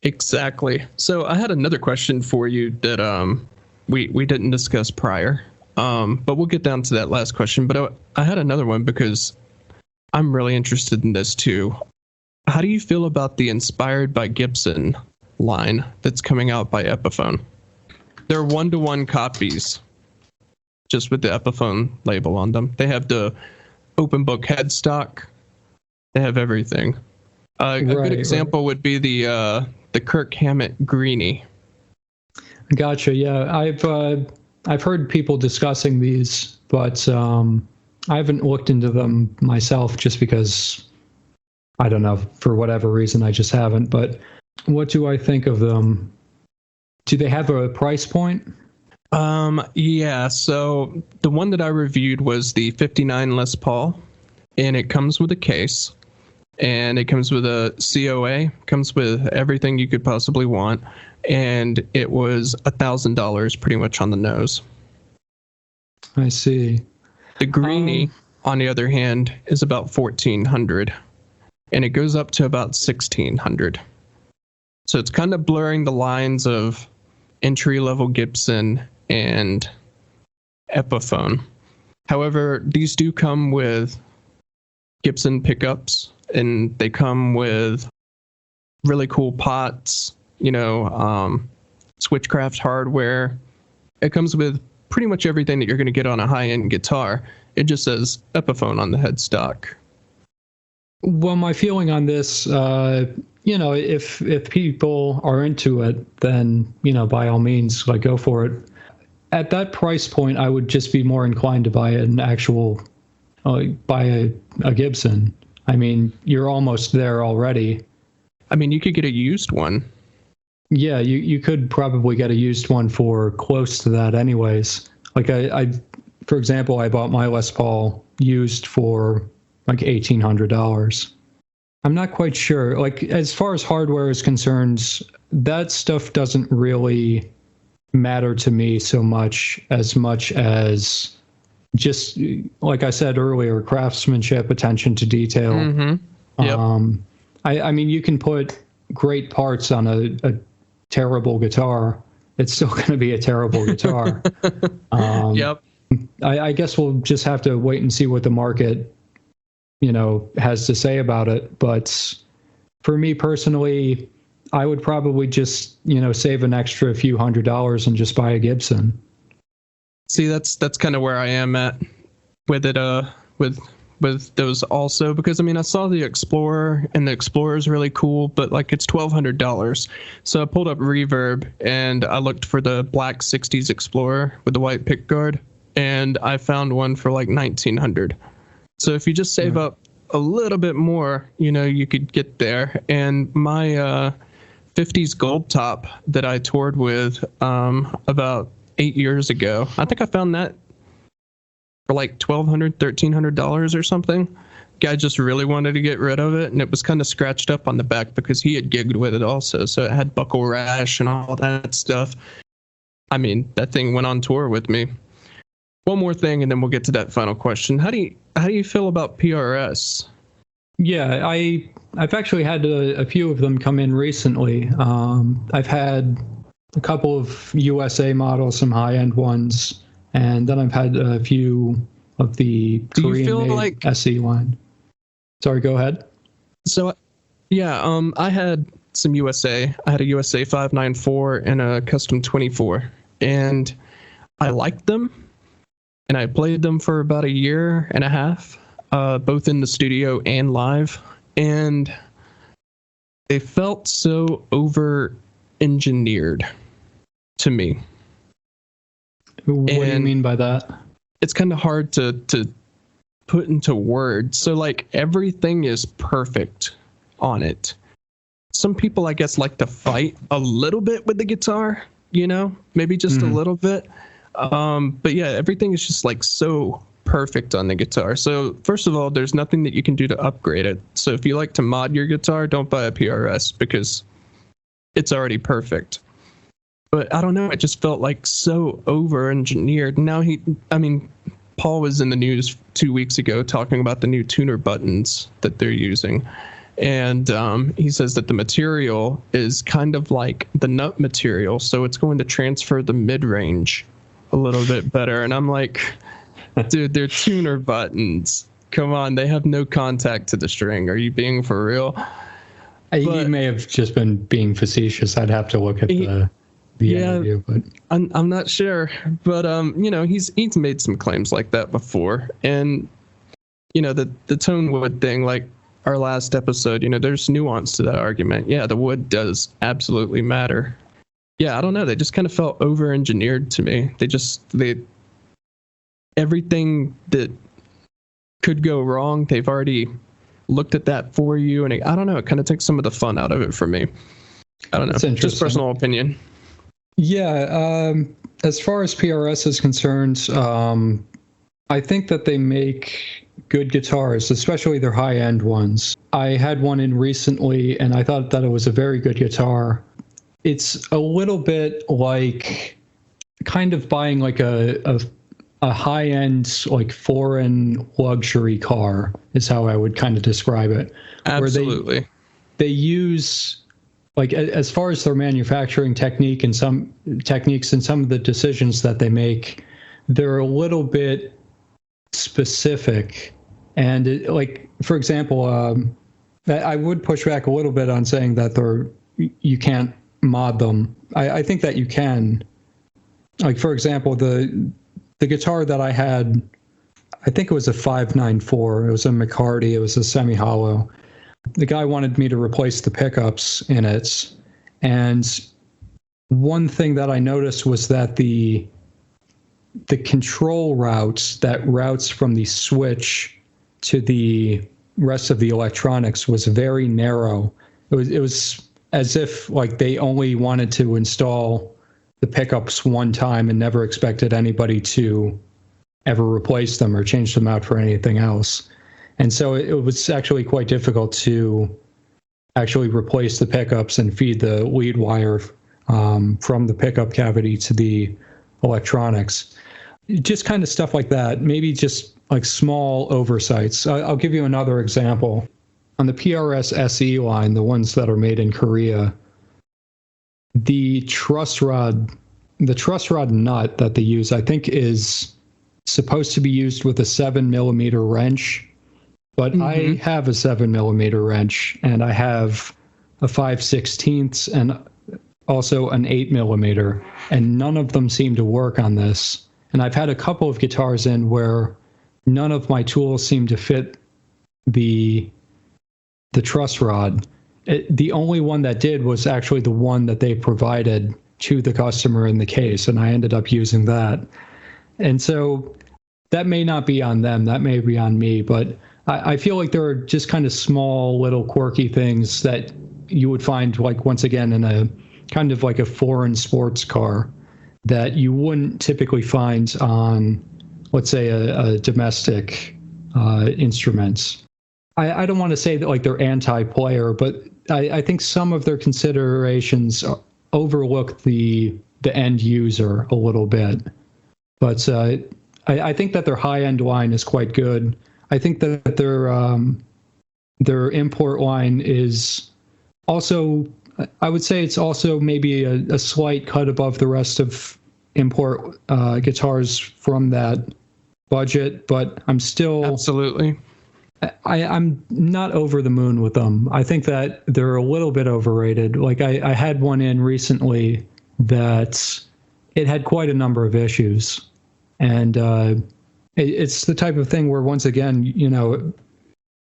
Exactly. So I had another question for you that we didn't discuss prior, but we'll get down to that last question. But I had another one because I'm really interested in this too. How do you feel about the Inspired by Gibson line that's coming out by Epiphone? They're 1-to-1 copies, just with the Epiphone label on them. They have the open book headstock. They have everything. A good example would be the Kirk Hammett Greenie. Gotcha. Yeah, I've heard people discussing these, but I haven't looked into them myself just because I don't know, for whatever reason I just haven't. But what do I think of them? Do they have a price point? Yeah, so the one that I reviewed was the 59 Les Paul, and it comes with a case, and it comes with a COA, comes with everything you could possibly want, and it was $1,000 pretty much on the nose. I see. The Greenie, on the other hand, is about $1,400, and it goes up to about $1,600. So it's kind of blurring the lines of entry-level Gibson and Epiphone. However, these do come with Gibson pickups, and they come with really cool pots, Switchcraft hardware. It comes with pretty much everything that you're going to get on a high-end guitar. It just says Epiphone on the headstock. Well, my feeling on this, if people are into it, then, by all means, like, go for it. At that price point, I would just be more inclined to buy an actual, buy a Gibson. I mean, you're almost there already. I mean, you could get a used one. Yeah, you could probably get a used one for close to that anyways. Like, I for example, I bought my Les Paul used for like $1,800. I'm not quite sure. Like, as far as hardware is concerned, that stuff doesn't really matter to me so much as just, like I said earlier, craftsmanship, attention to detail. Mm-hmm. Yep. I mean, you can put great parts on a terrible guitar. It's still going to be a terrible guitar. Yep. I guess we'll just have to wait and see what the market, has to say about it. But for me personally, I would probably just, save an extra few $100s and just buy a Gibson. See, that's kind of where I am at with it, with those also, because I mean, I saw the Explorer, and the Explorer is really cool, but like, it's $1,200. So I pulled up Reverb and I looked for the black 60s Explorer with the white pickguard, and I found one for like $1,900. So if you just save up a little bit more, you could get there. And my 50s Gold Top that I toured with about 8 years ago, I think I found that for like $1,200, $1,300 or something. Guy just really wanted to get rid of it, and it was kind of scratched up on the back because he had gigged with it also, so it had buckle rash and all that stuff. I mean, that thing went on tour with me. One more thing, and then we'll get to that final question. How do you feel about PRS? Yeah, I've actually had a few of them come in recently. I've had a couple of USA models, some high-end ones, and then I've had a few of the Korean-made SE line. Sorry, go ahead. So, yeah, I had some USA. I had a USA 594 and a Custom 24, and I liked them, and I played them for about a year and a half, both in the studio and live, and they felt so over-engineered to me. What do you mean by that? It's kind of hard to put into words. So like, everything is perfect on it. Some people, I guess, like to fight a little bit with the guitar, maybe just a little bit. But yeah, everything is just like so perfect on the guitar. So first of all, there's nothing that you can do to upgrade it. So if you like to mod your guitar, don't buy a PRS because it's already perfect. But I don't know, it just felt like so over-engineered. Now Paul was in the news 2 weeks ago talking about the new tuner buttons that they're using. And he says that the material is kind of like the nut material, so it's going to transfer the mid-range a little bit better. And I'm like, dude, they're tuner buttons. Come on, they have no contact to the string. Are you being for real? He may have just been being facetious. I'd have to look at the interview, but I'm not sure. But he's made some claims like that before, and the tone wood thing, like our last episode, there's nuance to that argument. Yeah, the wood does absolutely matter. Yeah, I don't know. They just kind of felt over-engineered to me. They everything that could go wrong, they've already looked at that for you, and I don't know. It kind of takes some of the fun out of it for me. I don't know. Just personal opinion. Yeah, as far as PRS is concerned, I think that they make good guitars, especially their high-end ones. I had one in recently, and I thought that it was a very good guitar. It's a little bit like kind of buying like a high-end, like foreign luxury car is how I would kind of describe it. Absolutely. Where they use, like, as far as their manufacturing technique and some techniques and some of the decisions that they make, they're a little bit specific. And like, for example, I would push back a little bit on saying that you can't mod them. I think that you can. Like, for example, the guitar that I had, I think it was a 594. It was a McCarty. It was a semi-hollow. The guy wanted me to replace the pickups in it. And one thing that I noticed was that the control routes, that routes from the switch to the rest of the electronics, was very narrow. It was as if like they only wanted to install the pickups one time and never expected anybody to ever replace them or change them out for anything else. And so it was actually quite difficult to actually replace the pickups and feed the lead wire from the pickup cavity to the electronics. Just kind of stuff like that. Maybe just like small oversights. I'll give you another example. On the PRS SE line, the ones that are made in Korea, the truss rod nut that they use, I think, is supposed to be used with a 7mm wrench, but I have a 7mm wrench, and I have a 5/16 and also an 8mm, and none of them seem to work on this. And I've had a couple of guitars in where none of my tools seem to fit the truss rod. The only one that did was actually the one that they provided to the customer in the case, and I ended up using that. And so that may not be on them, that may be on me, but I feel like there are just kind of small little quirky things that you would find, like, once again, in a kind of like a foreign sports car that you wouldn't typically find on, let's say, a domestic instrument. I don't want to say that like they're anti-player, but I think some of their considerations overlook the end user a little bit. But I think that their high-end line is quite good. I think that their import line is also, I would say it's also maybe a slight cut above the rest of import guitars from that budget, but I'm still... Absolutely. I'm not over the moon with them. I think that they're a little bit overrated. Like I had one in recently that it had quite a number of issues. And it's the type of thing where, once again, you know,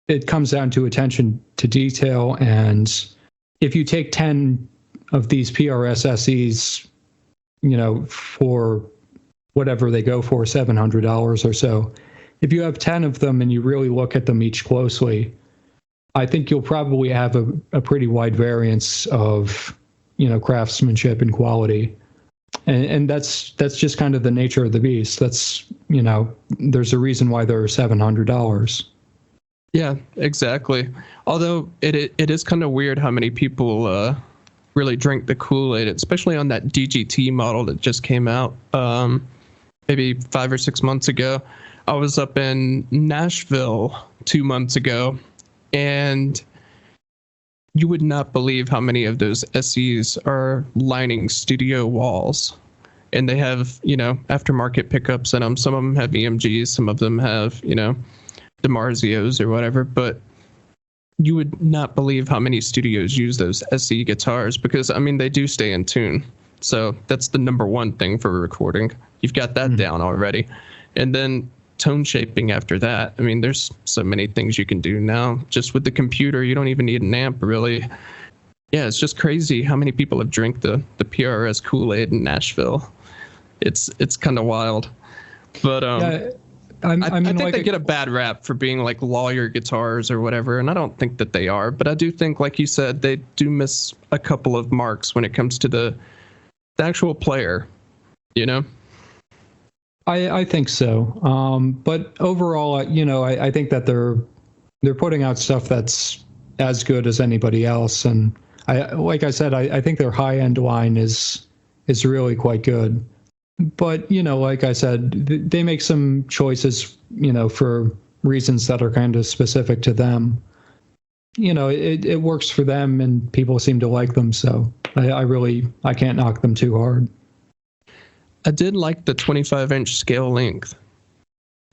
it comes down to attention to detail. And if you take 10 of these PRS SEs, you know, for whatever they go for, $700 or so, if you have 10 of them and you really look at them each closely, I think you'll probably have a pretty wide variance of, you know, craftsmanship and quality. And that's just kind of the nature of the beast. That's, you know, there's a reason why they're $700. Yeah, exactly. Although it is kind of weird how many people really drink the Kool-Aid, especially on that DGT model that just came out maybe 5 or 6 months ago. I was up in Nashville 2 months ago, and you would not believe how many of those SEs are lining studio walls. And they have, you know, aftermarket pickups in them. Some of them have EMGs, some of them have, you know, DiMarzios or whatever. But you would not believe how many studios use those SE guitars because, I mean, they do stay in tune. So that's the number one thing for recording. You've got that down already. And then tone shaping after that. I mean, there's so many things you can do now. Just with the computer, you don't even need an amp, really. Yeah, it's just crazy how many people have drank the PRS Kool-Aid in Nashville. It's kind of wild. But Yeah, I think like they get a bad rap for being like lawyer guitars or whatever, and I don't think that they are. But I do think, like you said, they do miss a couple of marks when it comes to the actual player, you know? I think so. But overall, you know, I think that they're putting out stuff that's as good as anybody else. And like I said, I think their high end line is really quite good. But, you know, like I said, they make some choices, you know, for reasons that are kind of specific to them. You know, it works for them and people seem to like them. So I can't knock them too hard. I did like the 25-inch scale length.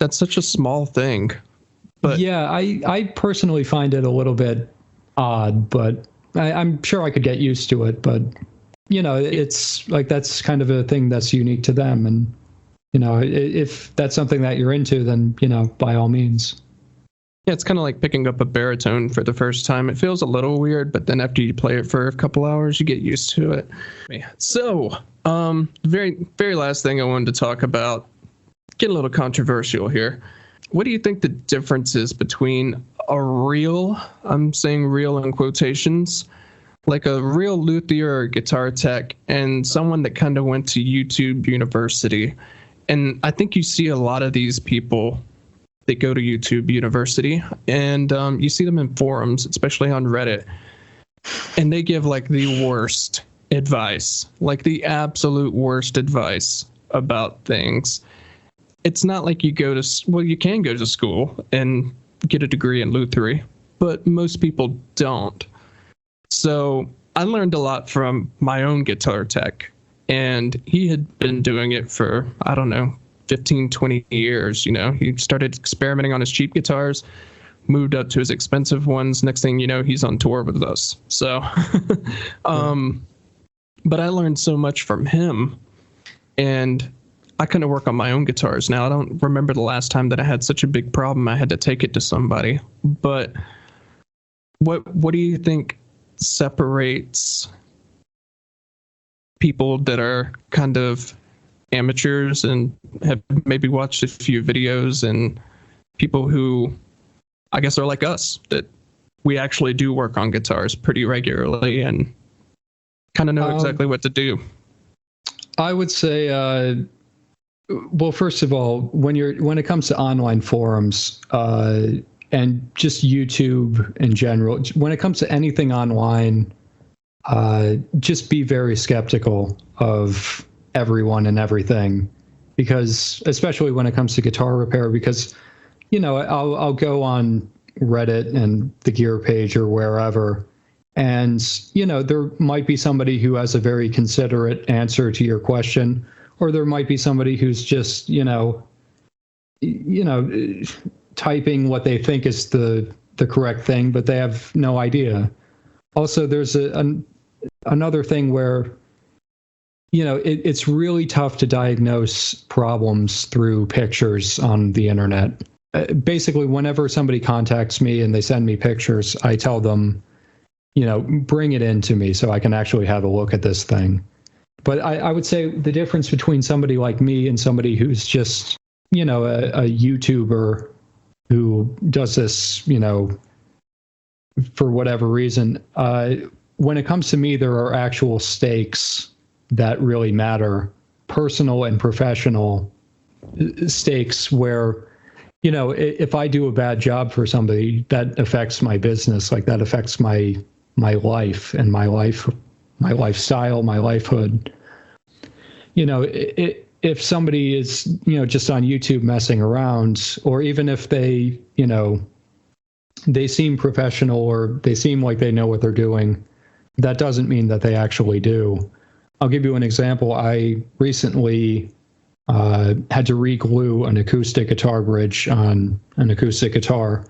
That's such a small thing. But yeah, I personally find it a little bit odd, but I'm sure I could get used to it. But, it's like that's kind of a thing that's unique to them. And, if that's something that you're into, then, by all means. Yeah, it's kind of like picking up a baritone for the first time. It feels a little weird, but then after you play it for a couple hours, you get used to it. So, very, very last thing I wanted to talk about, get a little controversial here. What do you think the difference is between a real, I'm saying real in quotations, like a real luthier or guitar tech, and someone that kind of went to YouTube University? And I think you see a lot of these people that go to YouTube University, and you see them in forums, especially on Reddit, and they give like the worst advice, like the absolute worst advice about things. It's not like you go to, well, you can go to school and get a degree in Luthiery, but most people don't. So I learned a lot from my own guitar tech, and he had been doing it for, I don't know, 15, 20 years. He started experimenting on his cheap guitars, moved up to his expensive ones. Next thing you know, he's on tour with us. So, but I learned so much from him, and I kind of work on my own guitars now. I don't remember the last time that I had such a big problem I had to take it to somebody. But what do you think separates people that are kind of amateurs and have maybe watched a few videos, and people who I guess are like us, that we actually do work on guitars pretty regularly and kind of know exactly what to do? I would say, well, first of all, when it comes to online forums and just YouTube in general, when it comes to anything online, just be very skeptical of everyone and everything, because especially when it comes to guitar repair, because I'll go on Reddit and the gear page or wherever, and there might be somebody who has a very considerate answer to your question, or there might be somebody who's just typing what they think is the correct thing, but they have no idea. Also, there's another thing where it's really tough to diagnose problems through pictures on the internet. Basically, whenever somebody contacts me and they send me pictures, I tell them, bring it in to me so I can actually have a look at this thing. But I would say the difference between somebody like me and somebody who's just, a YouTuber who does this, for whatever reason, when it comes to me, there are actual stakes that really matter, personal and professional stakes, where, if I do a bad job for somebody, that affects my business, like that affects my life and my lifestyle, my lifehood. If somebody is, just on YouTube messing around, or even if they, they seem professional or they seem like they know what they're doing, that doesn't mean that they actually do. I'll give you an example. I recently had to re-glue an acoustic guitar bridge on an acoustic guitar.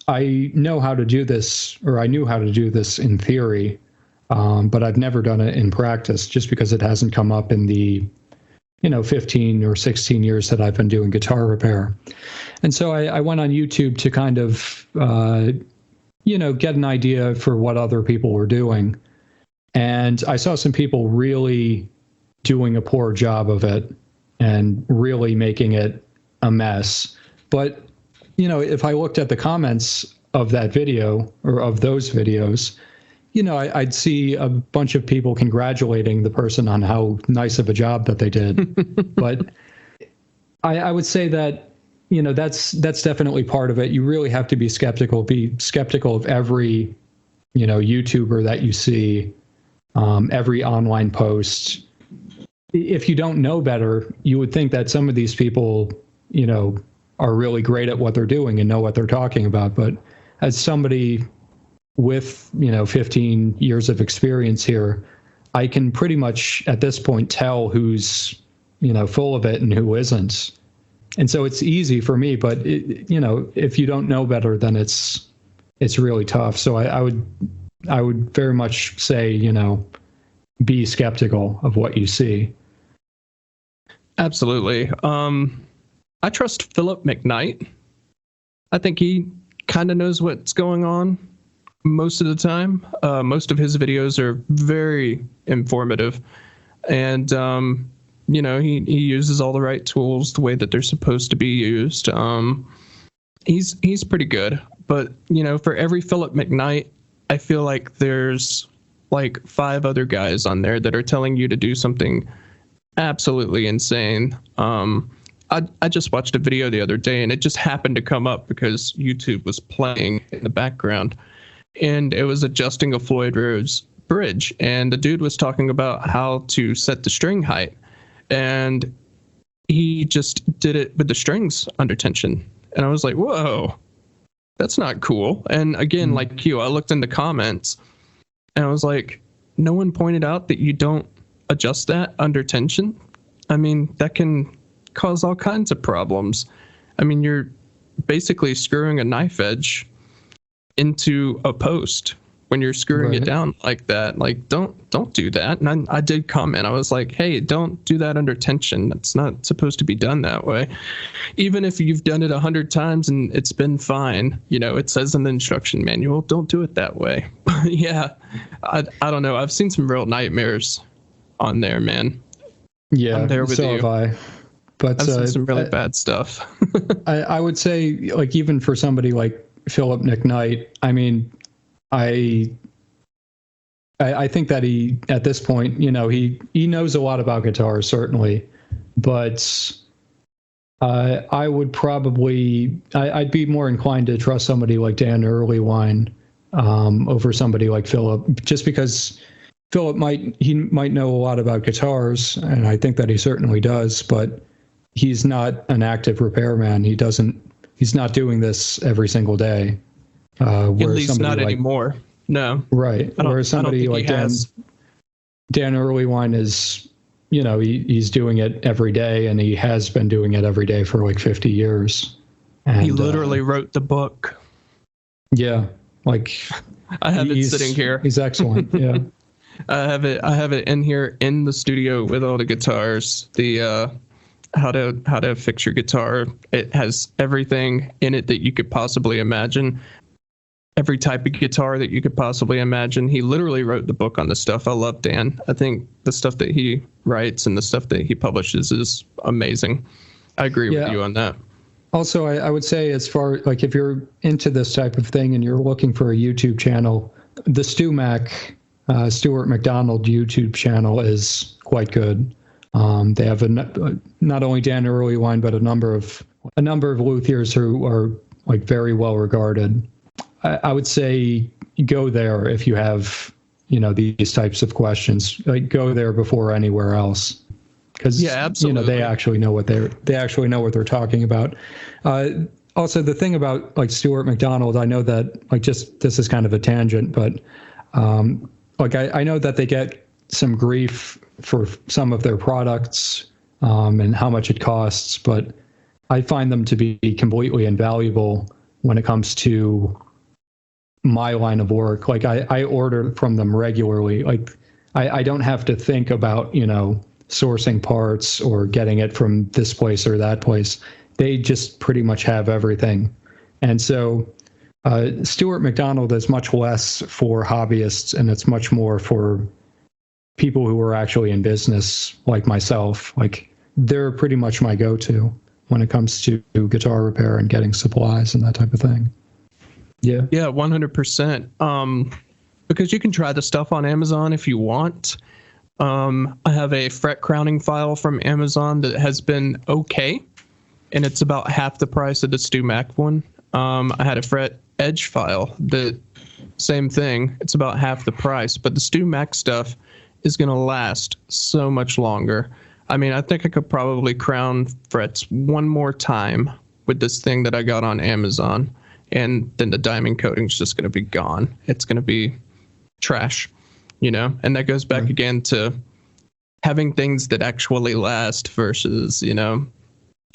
I know how to do this, or I knew how to do this in theory, but I've never done it in practice, just because it hasn't come up in the 15 or 16 years that I've been doing guitar repair. And so I went on YouTube to kind of, get an idea for what other people were doing. And I saw some people really doing a poor job of it and really making it a mess. But, if I looked at the comments of that video, or of those videos, I'd see a bunch of people congratulating the person on how nice of a job that they did. But I would say that, that's definitely part of it. You really have to be skeptical of every, YouTuber that you see, every online post. If you don't know better, you would think that some of these people, are really great at what they're doing and know what they're talking about. But as somebody with 15 years of experience here, I can pretty much at this point tell who's full of it and who isn't. And so it's easy for me, but if you don't know better, then it's it's really tough. So I would very much say, you know, be skeptical of what you see. Absolutely. I trust Philip McKnight. I think he kind of knows what's going on most of the time. Most of his videos are very informative, and you know, he uses all the right tools the way that they're supposed to be used. He's pretty good, but you know, for every Philip McKnight, I feel like there's like 5 other guys on there that are telling you to do something absolutely insane. I just watched a video the other day, and it just happened to come up because YouTube was playing in the background, and it was adjusting a Floyd Rose bridge, and the dude was talking about how to set the string height, and he just did it with the strings under tension, and I was like, whoa, that's not cool. And again, like you, I looked in the comments, and I was like, no one pointed out that you don't adjust that under tension. I mean, that can cause all kinds of problems. I mean, you're basically screwing a knife edge into a post when you're screwing it down like that. Like, don't do that. And I did comment. I was like, hey, don't do that under tension. That's not supposed to be done that way. Even if you've done it 100 times and it's been fine, you know, it says in the instruction manual, don't do it that way. Yeah, I don't know. I've seen some real nightmares on there, man. Yeah, I'm there with so you. have I. But I've seen some really bad stuff. I would say, like, even for somebody like Philip McKnight, I mean, I think that he, at this point, you know, he knows a lot about guitar, certainly, but I would probably, I'd be more inclined to trust somebody like Dan Earlywine over somebody like Philip, just because Philip might know a lot about guitars, and I think that he certainly does, but he's not an active repairman. He's not doing this every single day. At least not anymore. No. Right. Whereas somebody like Dan Earlywine is, you know, he's doing it every day, and he has been doing it every day for like 50 years. And he literally wrote the book. Yeah. Like, I have it sitting here. He's excellent. Yeah. I have it in here in the studio with all the guitars. The how to fix your guitar. It has everything in it that you could possibly imagine. Every type of guitar that you could possibly imagine. He literally wrote the book on this stuff. I love Dan. I think the stuff that he writes and the stuff that he publishes is amazing. I agree with you on that. Also, I would say, as far, like, if you're into this type of thing and you're looking for a YouTube channel, the Stuart McDonald YouTube channel is quite good. They have not only Dan Earlywine, but a number of luthiers who are like very well regarded. I would say go there if you have, you know, these types of questions. Like, go there before anywhere else, because you know, they actually know what they're talking about. Also, the thing about like Stuart McDonald, I know that, like, just this is kind of a tangent, but like I know that they get some grief for some of their products and how much it costs, but I find them to be completely invaluable when it comes to my line of work. Like, I order from them regularly. Like, I don't have to think about, you know, sourcing parts or getting it from this place or that place. They just pretty much have everything. And so Stuart McDonald is much less for hobbyists, and it's much more for people who are actually in business like myself. Like, they're pretty much my go-to when it comes to guitar repair and getting supplies and that type of thing. Yeah. Yeah, 100%. Because you can try the stuff on Amazon if you want. I have a fret crowning file from Amazon that has been okay, and it's about half the price of the Stu Mac one. I had a fret edge file that, same thing, it's about half the price, but the Stu Mac stuff is going to last so much longer. I mean, I think I could probably crown frets one more time with this thing that I got on Amazon, and then the diamond coating's just going to be gone. It's going to be trash, you know? And that goes back again to having things that actually last versus, you know,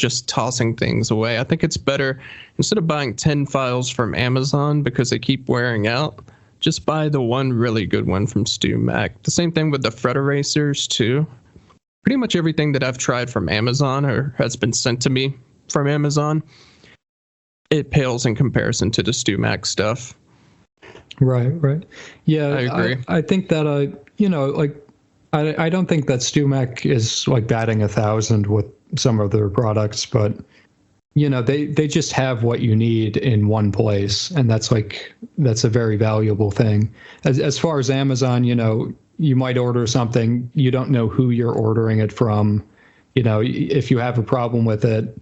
just tossing things away. I think it's better, instead of buying 10 files from Amazon because they keep wearing out, just buy the one really good one from StewMac. The same thing with the fret erasers too. Pretty much everything that I've tried from Amazon or has been sent to me from Amazon, it pales in comparison to the StewMac stuff. Right. Yeah, I agree. I think that, I don't think that StewMac is like batting 1,000 with some of their products, but they just have what you need in one place, and that's a very valuable thing. As far as Amazon, you might order something, you don't know who you're ordering it from. If you have a problem with it,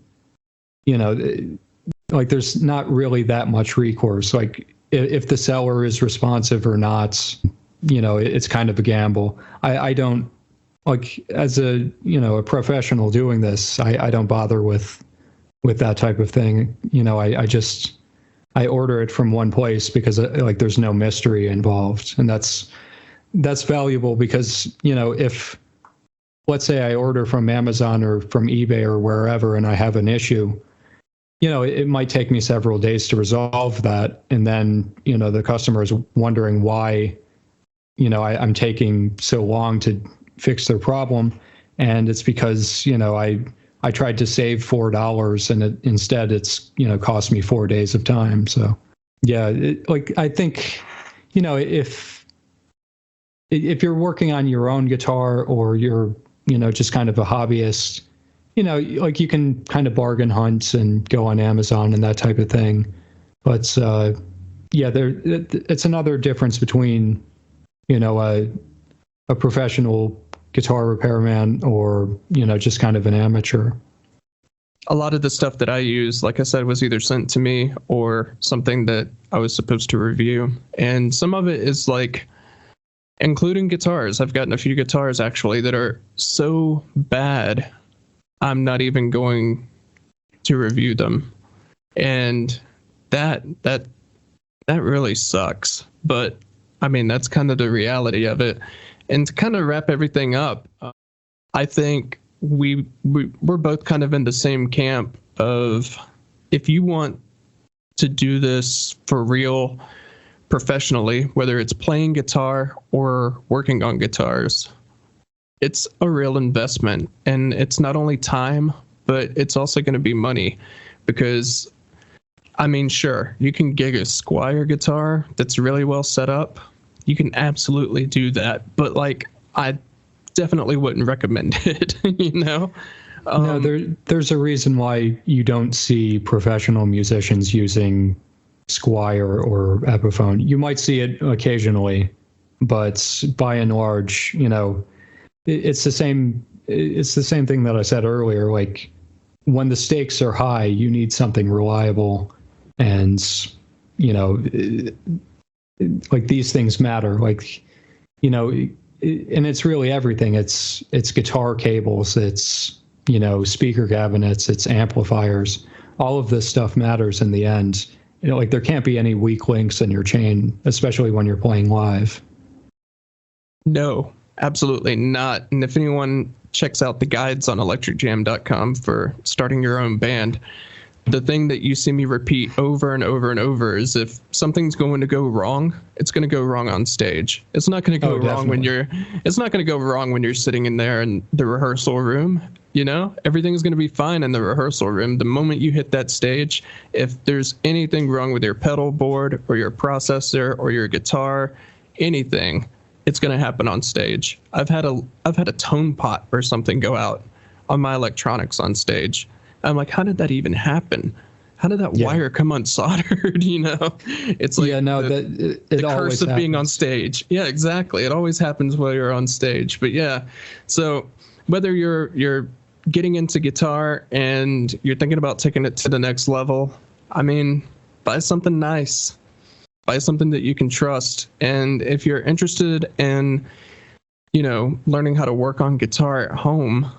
there's not really that much recourse. Like if the seller is responsive or not, it's kind of a gamble. I don't, as a professional doing this, I don't bother with that type of thing. I order it from one place because there's no mystery involved. And that's valuable because, if let's say I order from Amazon or from eBay or wherever, and I have an issue, it might take me several days to resolve that. And then, the customer is wondering why, I'm taking so long to fix their problem. And it's because, I tried to save $4 and instead it's, cost me 4 days of time. So yeah, I think, if you're working on your own guitar or you're, just kind of a hobbyist, you can kind of bargain hunt and go on Amazon and that type of thing. But it's another difference between, a professional guitar repairman or, just kind of an amateur. A lot of the stuff that I use, like I said, was either sent to me or something that I was supposed to review. And some of it is including guitars. I've gotten a few guitars actually that are so bad, I'm not even going to review them. And that really sucks. But I mean, that's kind of the reality of it. And to kind of wrap everything up, I think we're both kind of in the same camp of, if you want to do this for real professionally, whether it's playing guitar or working on guitars, it's a real investment. And it's not only time, but it's also going to be money. Because, I mean, sure, you can gig a Squier guitar that's really well set up. You can absolutely do that. But I definitely wouldn't recommend it, No, there's a reason why you don't see professional musicians using Squier or Epiphone. You might see it occasionally, but by and large, it's the same thing that I said earlier. When the stakes are high, you need something reliable, and these things matter. And it's really everything. It's guitar cables, it's speaker cabinets, it's amplifiers. All of this stuff matters in the end. There can't be any weak links in your chain, especially when you're playing live. No, absolutely not. And if anyone checks out the guides on ElectrikJam.com for starting your own band, the thing that you see me repeat over and over and over is, if something's going to go wrong, it's going to go wrong on stage. It's not going to go wrong when you're sitting in there in the rehearsal room. Everything's going to be fine in the rehearsal room. The moment you hit that stage, if there's anything wrong with your pedal board or your processor or your guitar, anything, it's going to happen on stage. I've had a tone pot or something go out on my electronics on stage. I'm like, how did that even happen? How did that wire come unsoldered? It's the curse of being on stage. Yeah, exactly. It always happens while you're on stage. But yeah, so whether you're getting into guitar and you're thinking about taking it to the next level, I mean, buy something nice. Buy something that you can trust. And if you're interested in, learning how to work on guitar at home,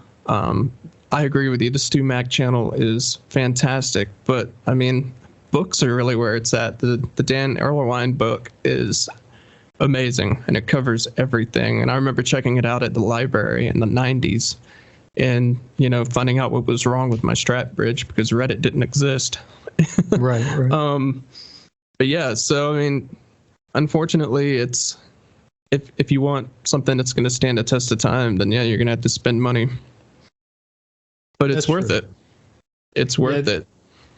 I agree with you. The StewMac channel is fantastic, but I mean, books are really where it's at. The Dan Erlewine book is amazing, and it covers everything. And I remember checking it out at the library in the 90s, and, finding out what was wrong with my Strat bridge because Reddit didn't exist. Right. But yeah, so, unfortunately, it's, if you want something that's going to stand a test of time, then yeah, you're going to have to spend money. But it's worth it. It's worth it.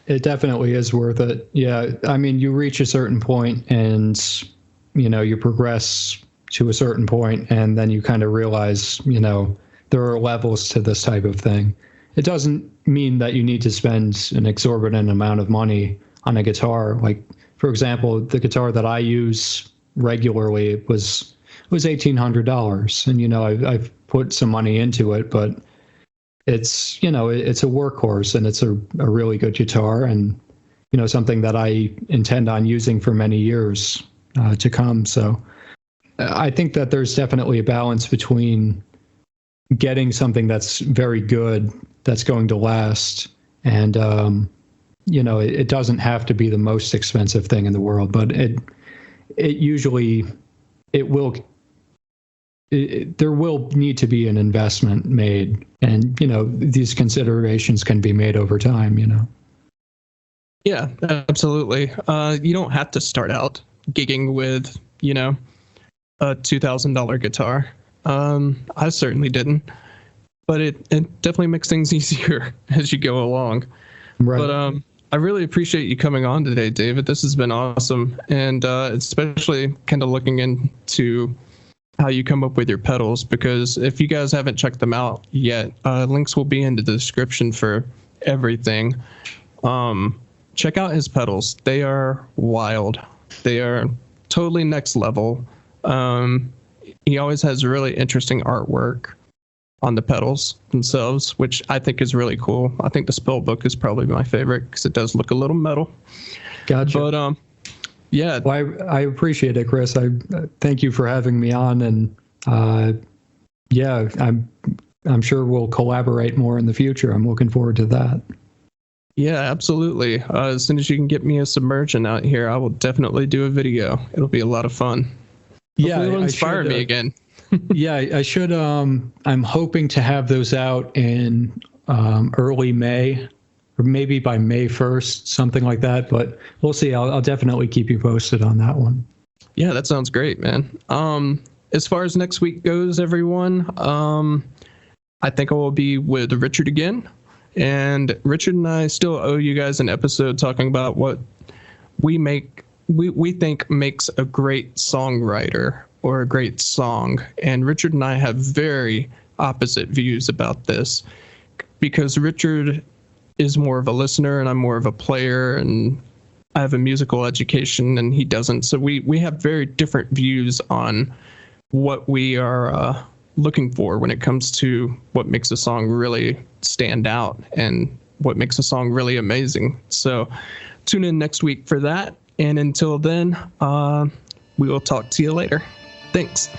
It definitely is worth it. Yeah. You reach a certain point and, you progress to a certain point and then you kind of realize, there are levels to this type of thing. It doesn't mean that you need to spend an exorbitant amount of money on a guitar. Like, for example, the guitar that I use regularly was $1,800. And, I've put some money into it, but it's, it's a workhorse and it's a really good guitar and, something that I intend on using for many years to come. So I think that there's definitely a balance between getting something that's very good, that's going to last. And, it doesn't have to be the most expensive thing in the world, but there will need to be an investment made, and these considerations can be made over time. Yeah, absolutely. You don't have to start out gigging with a $2,000 guitar. I certainly didn't, but it definitely makes things easier as you go along. Right. But I really appreciate you coming on today, David. This has been awesome, and especially kind of looking into how you come up with your pedals, because if you guys haven't checked them out yet, links will be in the description for everything. Check out his pedals. They are wild. They are totally next level. He always has really interesting artwork on the pedals themselves, which I think is really cool. I think the Spellbook is probably my favorite because it does look a little metal. Gotcha. But yeah. Well, I appreciate it, Chris. I thank you for having me on, and yeah, I'm sure we'll collaborate more in the future. I'm looking forward to that. Yeah, absolutely. As soon as you can get me a Submergent out here, I will definitely do a video. It'll be a lot of fun. Hopefully it'll inspire me again. Yeah, I should. I'm hoping to have those out in early May, or maybe by May 1st, something like that. But we'll see. I'll definitely keep you posted on that one. Yeah, that sounds great, man. As far as next week goes, everyone, I think I will be with Richard again. And Richard and I still owe you guys an episode talking about what we think makes a great songwriter or a great song. And Richard and I have very opposite views about this, because Richard is more of a listener and I'm more of a player, and I have a musical education and he doesn't. So we have very different views on what we are looking for when it comes to what makes a song really stand out and what makes a song really amazing. So tune in next week for that. And until then, we will talk to you later. Thanks.